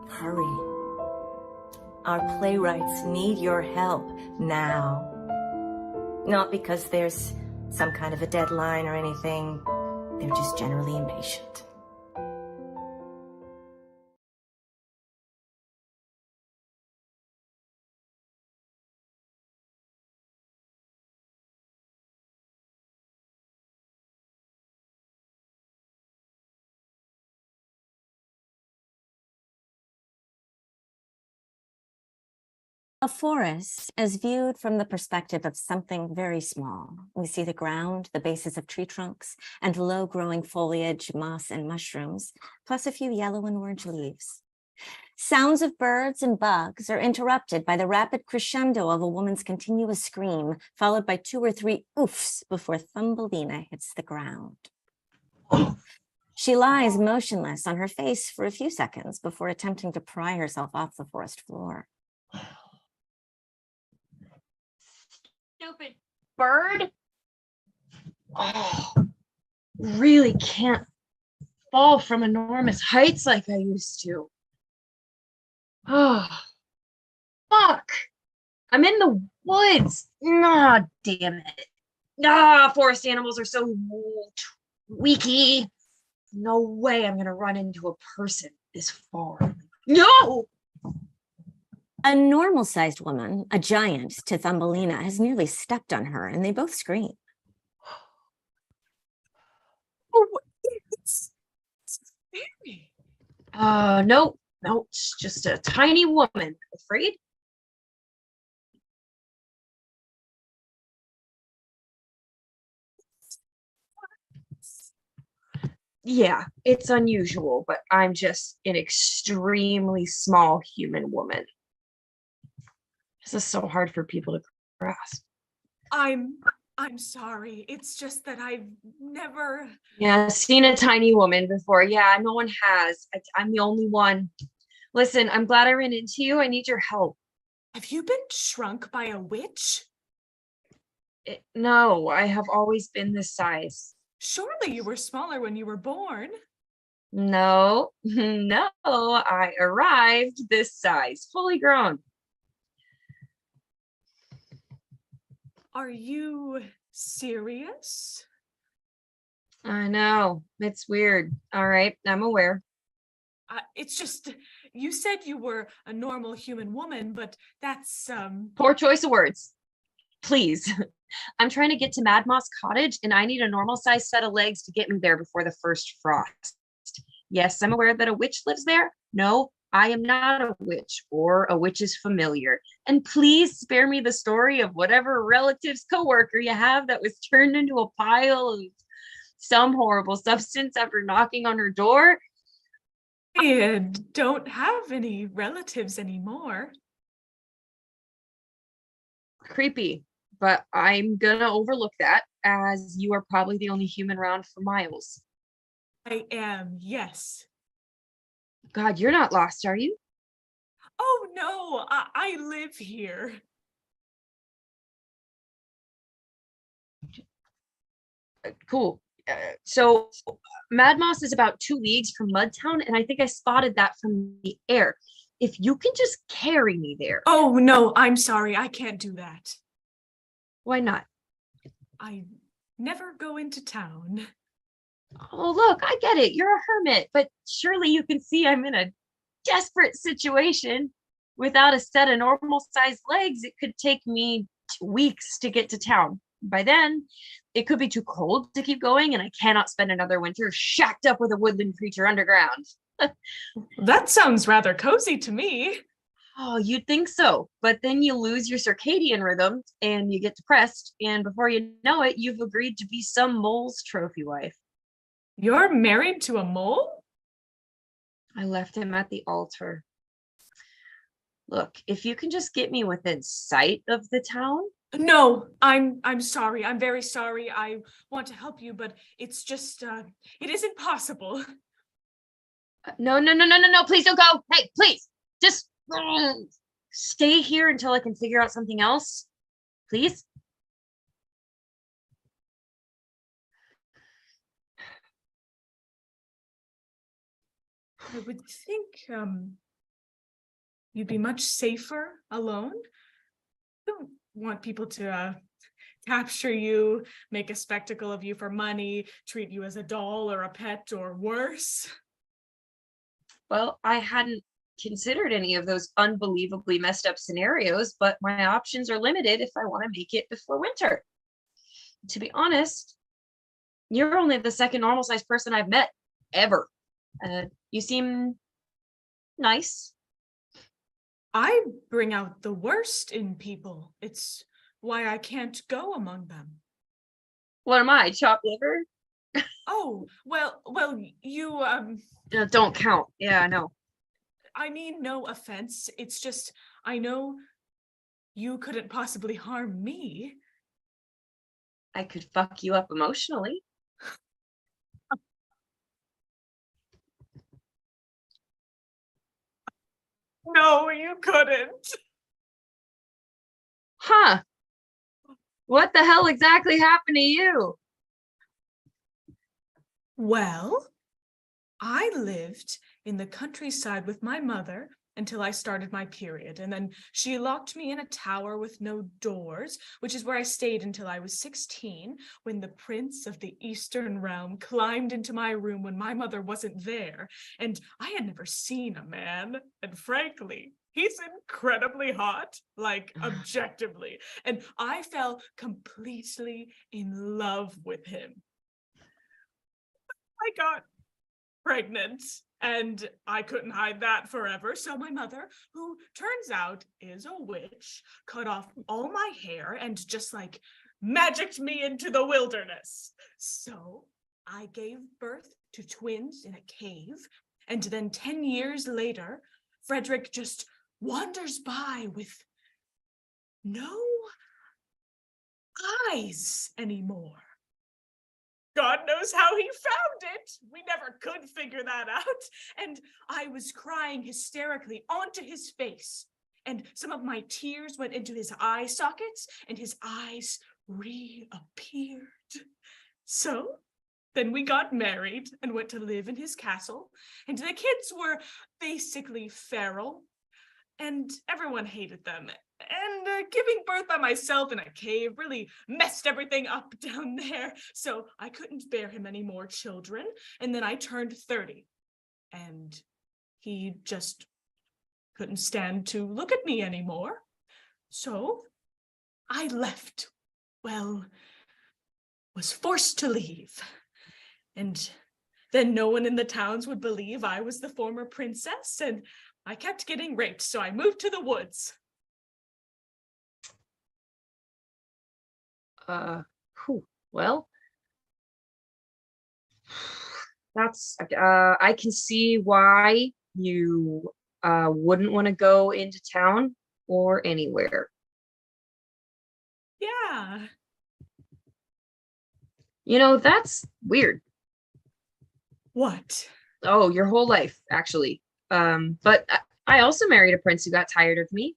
Hurry. Our playwrights need your help now. Not because there's some kind of a deadline or anything. They're just generally impatient. A forest is viewed from the perspective of something very small. We see the ground, the bases of tree trunks, and low-growing foliage, moss, and mushrooms, plus a few yellow and orange leaves. Sounds of birds and bugs are interrupted by the rapid crescendo of a woman's continuous scream, followed by 2 or 3 oofs before Thumbelina hits the ground. She lies motionless on her face for a few seconds before attempting to pry herself off the forest floor. Stupid bird. Oh, really can't fall from enormous heights like I used to. Oh, fuck. I'm in the woods. Nah, damn it. Ah, forest animals are so tweaky. No way I'm gonna run into a person this far. No! A normal-sized woman, a giant to Thumbelina, has nearly stepped on her, and they both scream. Oh, it's scary. No, it's just a tiny woman, afraid. Yeah, it's unusual, but I'm just an extremely small human woman. This is so hard for people to grasp. I'm sorry. It's just that I've never. Yeah, seen a tiny woman before. Yeah, no one has. I'm the only one. Listen, I'm glad I ran into you. I need your help. Have you been shrunk by a witch? No, I have always been this size. Surely you were smaller when you were born. No, I arrived this size, fully grown. Are you serious? I know, it's weird. All right, I'm aware. It's just, you said you were a normal human woman, but that's Poor choice of words. Please. I'm trying to get to Mad Moss Cottage, and I need a normal sized set of legs to get me there before the first frost. Yes, I'm aware that a witch lives there. No, I am not a witch or a witch's familiar. And please spare me the story of whatever relative's coworker you have that was turned into a pile of some horrible substance after knocking on her door. I don't have any relatives anymore. Creepy, but I'm gonna overlook that as you are probably the only human around for miles. I am, yes. God, you're not lost, are you? Oh no, I live here. Cool. So Mad Moss is about 2 leagues from Mudtown, and I think I spotted that from the air. If you can just carry me there. Oh no, I'm sorry, I can't do that. Why not? I never go into town. Oh, look, I get it. You're a hermit, but surely you can see I'm in a desperate situation. Without a set of normal sized legs, it could take me 2 weeks to get to town. By then, it could be too cold to keep going, and I cannot spend another winter shacked up with a woodland creature underground. That sounds rather cozy to me. Oh, you'd think so, but then you lose your circadian rhythm and you get depressed, and before you know it, you've agreed to be some mole's trophy wife. You're married to a mole? I left him at the altar. Look, if you can just get me within sight of the town. No, I'm sorry. I'm very sorry. I want to help you, but it's just it isn't possible. No, please don't go. Hey, please, just stay here until I can figure out something else. Please. I would think you'd be much safer alone. Don't want people to capture you, make a spectacle of you for money, treat you as a doll or a pet or worse. Well, I hadn't considered any of those unbelievably messed up scenarios, but my options are limited if I want to make it before winter. To be honest, you're only the second normal sized person I've met ever. You seem nice. I bring out the worst in people. It's why I can't go among them. What am I, chopped liver? Oh, well, you, Don't count. Yeah, I know. I mean, no offense. It's just, I know you couldn't possibly harm me. I could fuck you up emotionally. No, you couldn't. Huh. What the hell exactly happened to you? Well, I lived in the countryside with my mother until I started my period, and then she locked me in a tower with no doors, which is where I stayed until I was 16, when the prince of the Eastern Realm climbed into my room when my mother wasn't there, and I had never seen a man, and frankly, he's incredibly hot, like objectively, and I fell completely in love with him. I got pregnant, and I couldn't hide that forever. So my mother, who turns out is a witch, cut off all my hair and just like magicked me into the wilderness. So I gave birth to twins in a cave. And then 10 years later, Frederick just wanders by with no eyes anymore. God knows how he found it. We never could figure that out. And I was crying hysterically onto his face. And some of my tears went into his eye sockets, and his eyes reappeared. So then we got married and went to live in his castle. And the kids were basically feral, and everyone hated them. And giving birth by myself in a cave really messed everything up down there. So I couldn't bear him any more children. And then I turned 30. And he just couldn't stand to look at me anymore. So I left. well, was forced to leave. And then no one in the towns would believe I was the former princess, and I kept getting raped, so I moved to the woods. Well, that's I can see why you wouldn't want to go into town or anywhere. Yeah. You know, that's weird. What? Oh, your whole life, actually. But I also married a prince who got tired of me.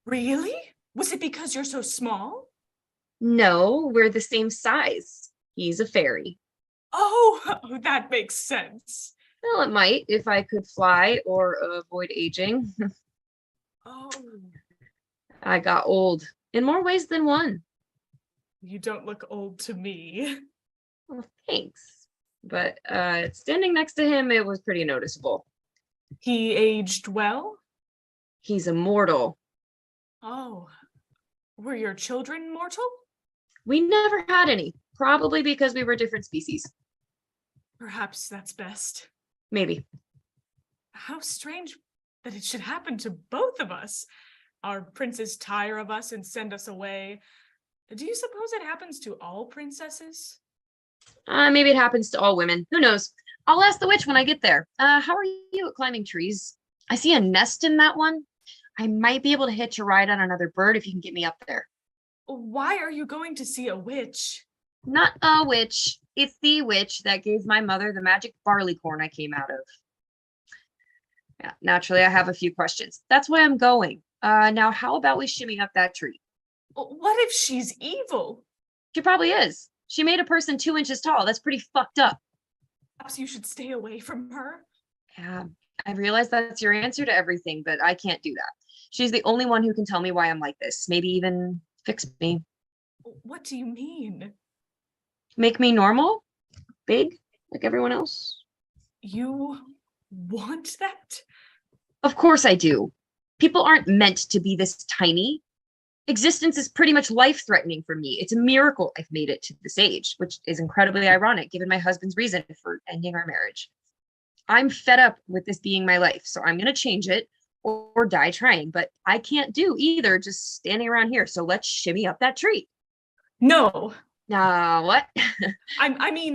Really? Was it because you're so small? No, we're the same size. He's a fairy. Oh, that makes sense. Well, it might if I could fly or avoid aging. Oh, I got old in more ways than one. you don't look old to me. Well, thanks. But standing next to him, it was pretty noticeable. He aged well? He's immortal. Oh, were your children mortal? We never had any, probably because we were different species. Perhaps that's best. Maybe. How strange that it should happen to both of us. Our princes tire of us and send us away. Do you suppose it happens to all princesses? Maybe it happens to all women. Who knows? I'll ask the witch when I get there. How are you at climbing trees? I see a nest in that one. I might be able to hitch a ride on another bird if you can get me up there. Why are you going to see a witch? Not a witch. It's the witch that gave my mother the magic barley corn I came out of. Yeah, naturally, I have a few questions. That's why I'm going. Now, how about we shimmy up that tree? What if she's evil? She probably is. She made a person 2 inches tall. That's pretty fucked up. Perhaps you should stay away from her. Yeah, I realize that's your answer to everything, but I can't do that. She's the only one who can tell me why I'm like this. Maybe even fix me. What do you mean? Make me normal? Big? Like everyone else? You want that? Of course I do. People aren't meant to be this tiny. Existence is pretty much life-threatening for me. It's a miracle I've made it to this age, which is incredibly ironic given my husband's reason for ending our marriage. I'm fed up with this being my life, so I'm going to change it or die trying, but I can't do either just standing around here. So let's shimmy up that tree. No. What? I mean,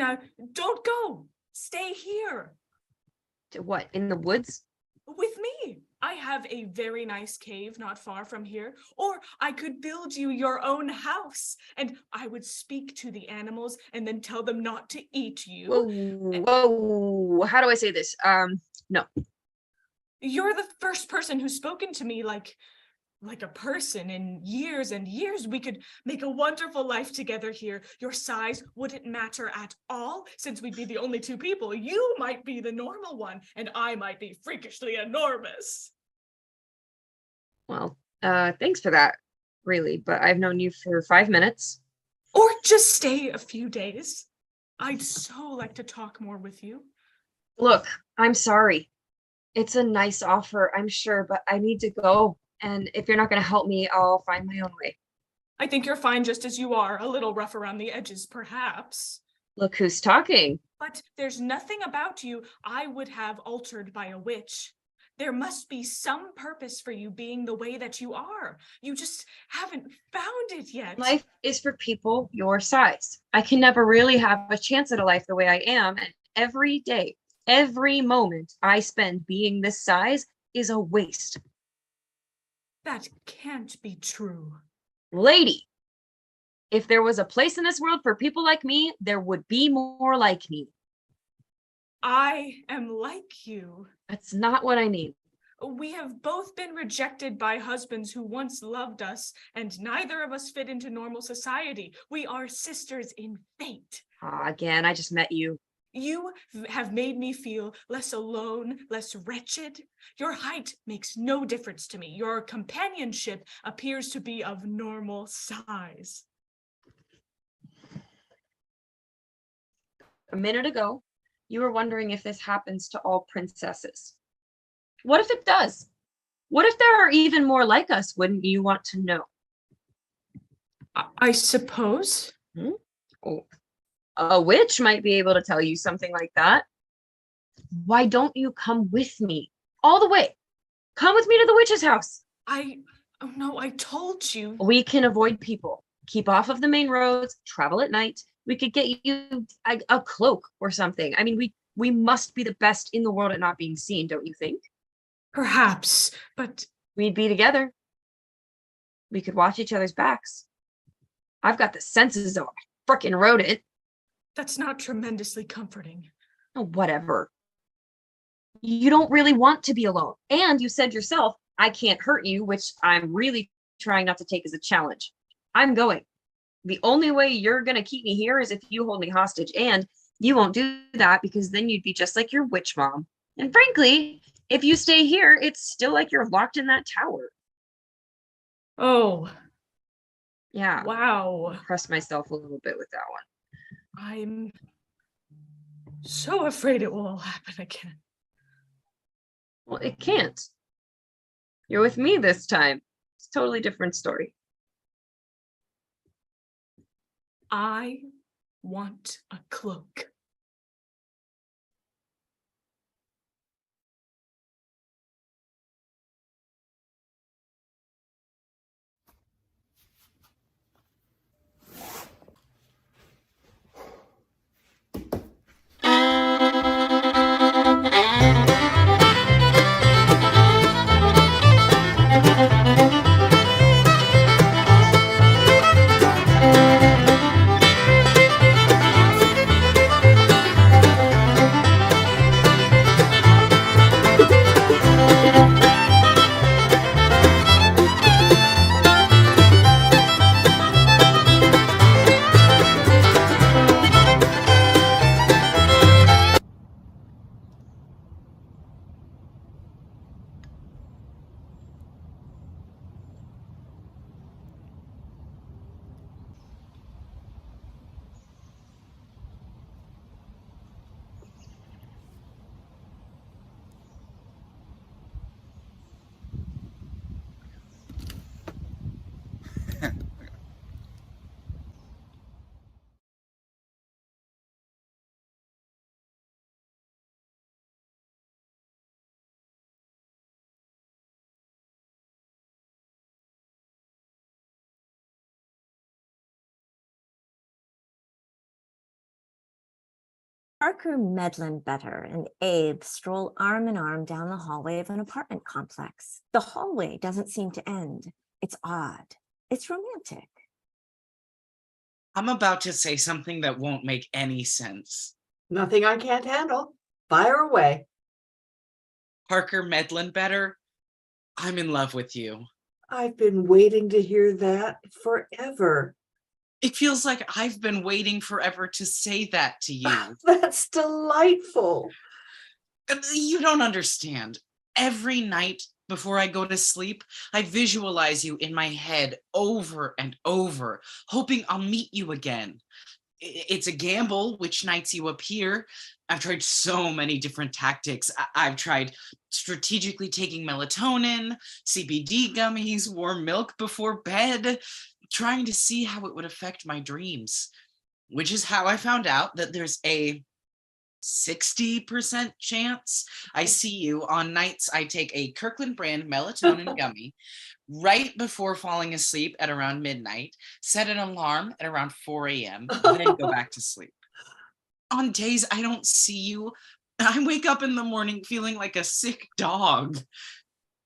don't go. Stay here. To what? In the woods? With me. I have a very nice cave not far from here, or I could build you your own house, and I would speak to the animals and then tell them not to eat you. Whoa. How do I say this? No. You're the first person who's spoken to me like a person in years and years. We could make a wonderful life together here. Your size wouldn't matter at all since we'd be the only two people. You might be the normal one and I might be freakishly enormous. Well, thanks for that, really, but I've known you for 5 minutes. Or just stay a few days. I'd so like to talk more with you. Look, I'm sorry. It's a nice offer, I'm sure, but I need to go. And if you're not going to help me, I'll find my own way. I think you're fine just as you are, a little rough around the edges, perhaps. Look who's talking. But there's nothing about you I would have altered by a witch. There must be some purpose for you being the way that you are. You just haven't found it yet. Life is for people your size. I can never really have a chance at a life the way I am. And every day, every moment I spend being this size is a waste. That can't be true. Lady, if there was a place in this world for people like me, there would be more like me. I am like you. That's not what I need. We have both been rejected by husbands who once loved us, and neither of us fit into normal society. We are sisters in fate. Again, I just met you. You have made me feel less alone, less wretched. Your height makes no difference to me. Your companionship appears to be of normal size. A minute ago, you were wondering if this happens to all princesses. What if it does? What if there are even more like us? Wouldn't you want to know? I suppose. Oh, a witch might be able to tell you something like that. Why don't you come with me all the way? Come with me to the witch's house. Oh no, I told you. We can avoid people. Keep off of the main roads, travel at night. We could get you a cloak or something. I mean, we must be the best in the world at not being seen, don't you think? Perhaps, but we'd be together. We could watch each other's backs. I've got the senses of a frickin' rodent. that's not tremendously comforting. Oh, whatever. You don't really want to be alone. And you said yourself, I can't hurt you, which I'm really trying not to take as a challenge. I'm going. The only way you're going to keep me here is if you hold me hostage. And you won't do that because then you'd be just like your witch mom. And frankly, if you stay here, it's still like you're locked in that tower. Oh. Yeah. Wow. I pressed myself a little bit with that one. I'm so afraid it will all happen again. Well, it can't. You're with me this time. It's a totally different story. I want a cloak. Parker Medlin Better and Abe stroll arm in arm down the hallway of an apartment complex. The hallway doesn't seem to end. It's odd. It's romantic. I'm about to say something that won't make any sense. Nothing I can't handle. Fire away. Parker Medlin Better, I'm in love with you. I've been waiting to hear that forever. It feels like I've been waiting forever to say that to you. That's delightful. You don't understand. Every night before I go to sleep, I visualize you in my head over and over, hoping I'll meet you again. It's a gamble which nights you appear. I've tried so many different tactics. I've tried strategically taking melatonin, CBD gummies, warm milk before bed, trying to see how it would affect my dreams, which is how I found out that there's a 60% chance I see you on nights I take a Kirkland brand melatonin gummy right before falling asleep at around midnight, set an alarm at around 4 a.m., then go back to sleep. On days I don't see you, I wake up in the morning feeling like a sick dog.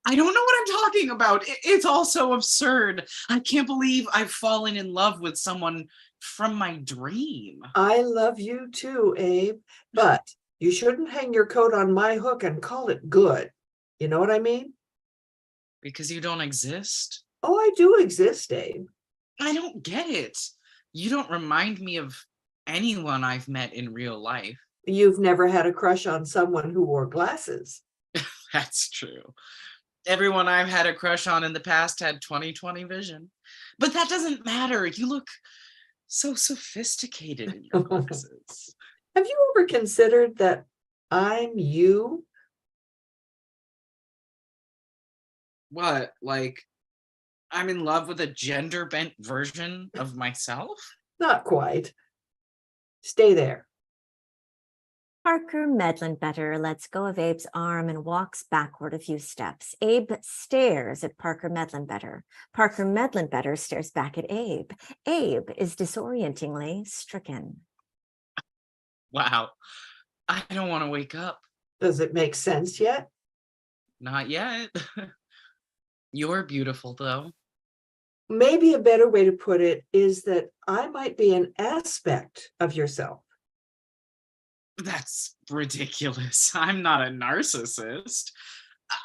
I don't know what I'm talking about. It's all so absurd. I can't believe I've fallen in love with someone from my dream. I love you too, Abe, but you shouldn't hang your coat on my hook and call it good. You know what I mean? Because you don't exist? Oh, I do exist, Abe. I don't get it. You don't remind me of anyone I've met in real life. You've never had a crush on someone who wore glasses. That's true. Everyone I've had a crush on in the past had 20/20 vision. But that doesn't matter. You look so sophisticated in your glasses. Have you ever considered that I'm you? What? Like, I'm in love with a gender bent version of myself? Not quite. Stay there. Parker Medlinbetter lets go of Abe's arm and walks backward a few steps. Abe stares at Parker Medlinbetter. Parker Medlinbetter stares back at Abe. Abe is disorientingly stricken. Wow. I don't want to wake up. Does it make sense yet? Not yet. You're beautiful, though. Maybe a better way to put it is that I might be an aspect of yourself. That's ridiculous. I'm not a narcissist.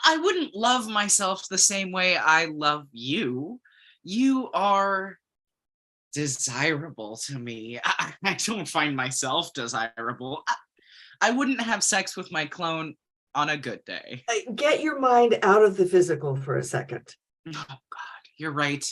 I wouldn't love myself the same way I love you. You are desirable to me. I don't find myself desirable. I wouldn't have sex with my clone on a good day. Get your mind out of the physical for a second. Oh, God, you're right.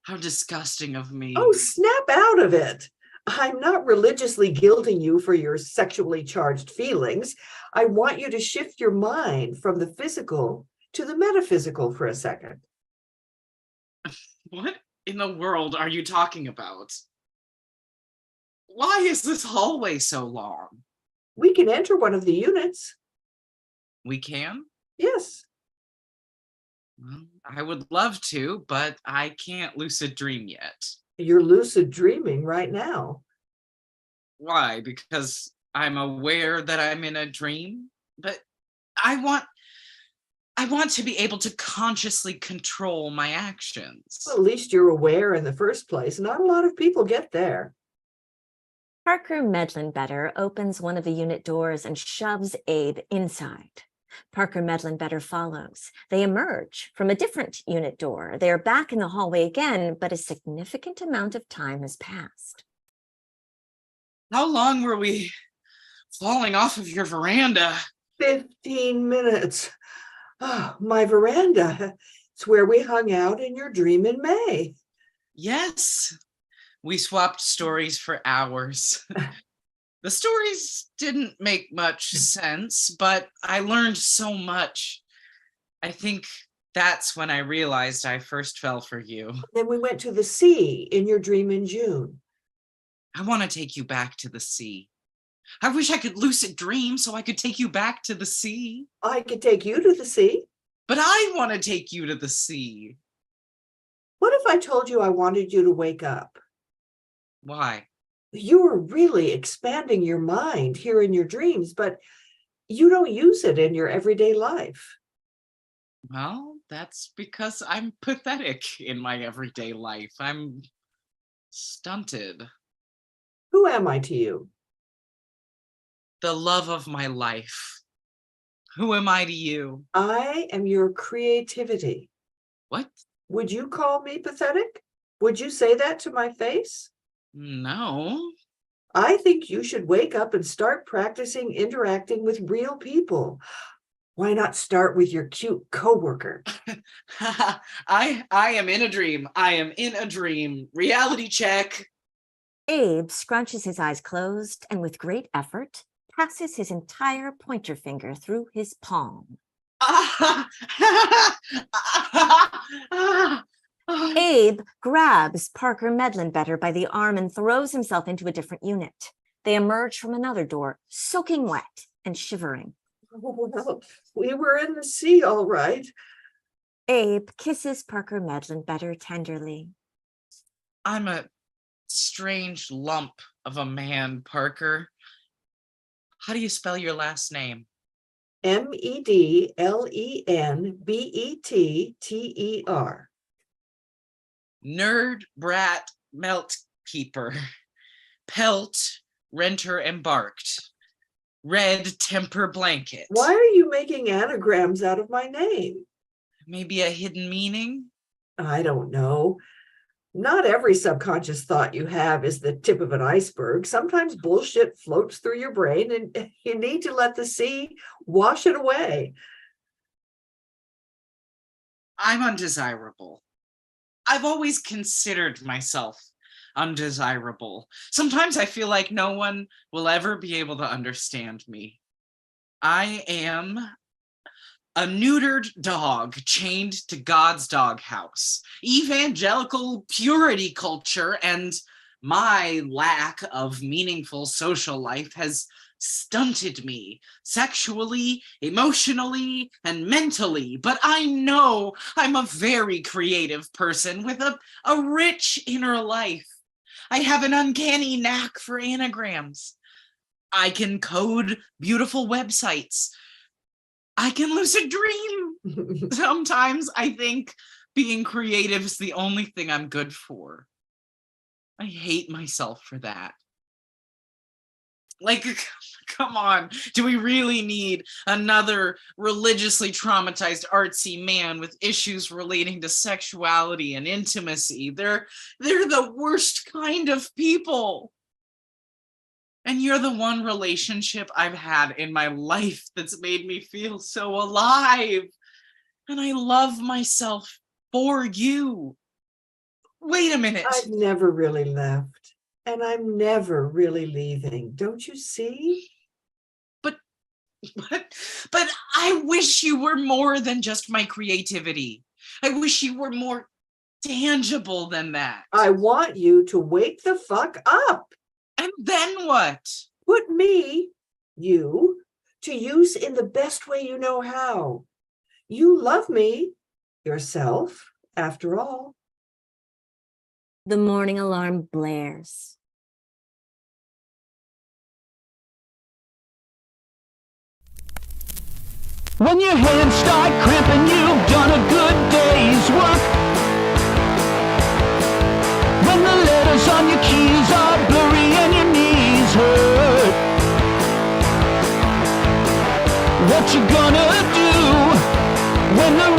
How disgusting of me. Oh, snap out of it. I'm not religiously guilting you for your sexually charged feelings. I want you to shift your mind from the physical to the metaphysical for a second. What in the world are you talking about? Why is this hallway so long? We can enter one of the units. We can? Yes. Well, I would love to, but I can't lucid dream yet. You're lucid dreaming right now. Why? Because I'm aware that I'm in a dream? But I want to be able to consciously control my actions. Well, at least you're aware in the first place. Not a lot of people get there. Parker Medlinbetter opens one of the unit doors and shoves Abe inside. Parker Medlinbetter follows. They emerge from a different unit door. They are back in the hallway again, but a significant amount of time has passed. How long were we falling off of your veranda? 15 minutes. Oh, my veranda. It's where we hung out in your dream in May. Yes. We swapped stories for hours. The stories didn't make much sense, but I learned so much. I think that's when I realized I first fell for you. Then we went to the sea in your dream in June. I want to take you back to the sea. I wish I could lucid dream so I could take you back to the sea. I could take you to the sea. But I want to take you to the sea. What if I told you I wanted you to wake up? Why? You were really expanding your mind here in your dreams, but you don't use it in your everyday life. Well, that's because I'm pathetic in my everyday life. I'm stunted. Who am I to you? The love of my life. Who am I to you? I am your creativity. What? Would you call me pathetic? Would you say that to my face? No. I think you should wake up and start practicing interacting with real people. Why not start with your cute coworker? I am in a dream. I am in a dream. Reality check. Abe scrunches his eyes closed and with great effort passes his entire pointer finger through his palm. Abe grabs Parker Medlinbetter by the arm and throws himself into a different unit. They emerge from another door, soaking wet and shivering. Well, we were in the sea, all right. Abe kisses Parker Medlinbetter tenderly. I'm a strange lump of a man, Parker. How do you spell your last name? Medlenbetter. Nerd, brat, melt keeper. Pelt, renter embarked. Red temper blanket. Why are you making anagrams out of my name? Maybe a hidden meaning? I don't know. Not every subconscious thought you have is the tip of an iceberg. Sometimes bullshit floats through your brain and you need to let the sea wash it away. I'm undesirable. I've always considered myself undesirable. Sometimes I feel like no one will ever be able to understand me. I am A neutered dog chained to God's doghouse, evangelical purity culture, and my lack of meaningful social life has stunted me sexually, emotionally, and mentally. But I know I'm a very creative person with a rich inner life. I have an uncanny knack for anagrams. I can code beautiful websites. I can lucid dream. Sometimes I think being creative is the only thing I'm good for. I hate myself for that. Like, come on, do we really need another religiously traumatized artsy man with issues relating to sexuality and intimacy? They're the worst kind of people. And you're the one relationship I've had in my life that's made me feel so alive. And I love myself for you. Wait a minute. I've never really left, and I'm never really leaving. Don't you see? But I wish you were more than just my creativity. I wish you were more tangible than that. I want you to wake the fuck up. And then what? Put me, you, to use in the best way you know how. You love me, yourself, after all. The morning alarm blares. When your hands start cramping, you've done a good day's work. When the letters on your keys are blurry and your knees hurt, what you gonna do when the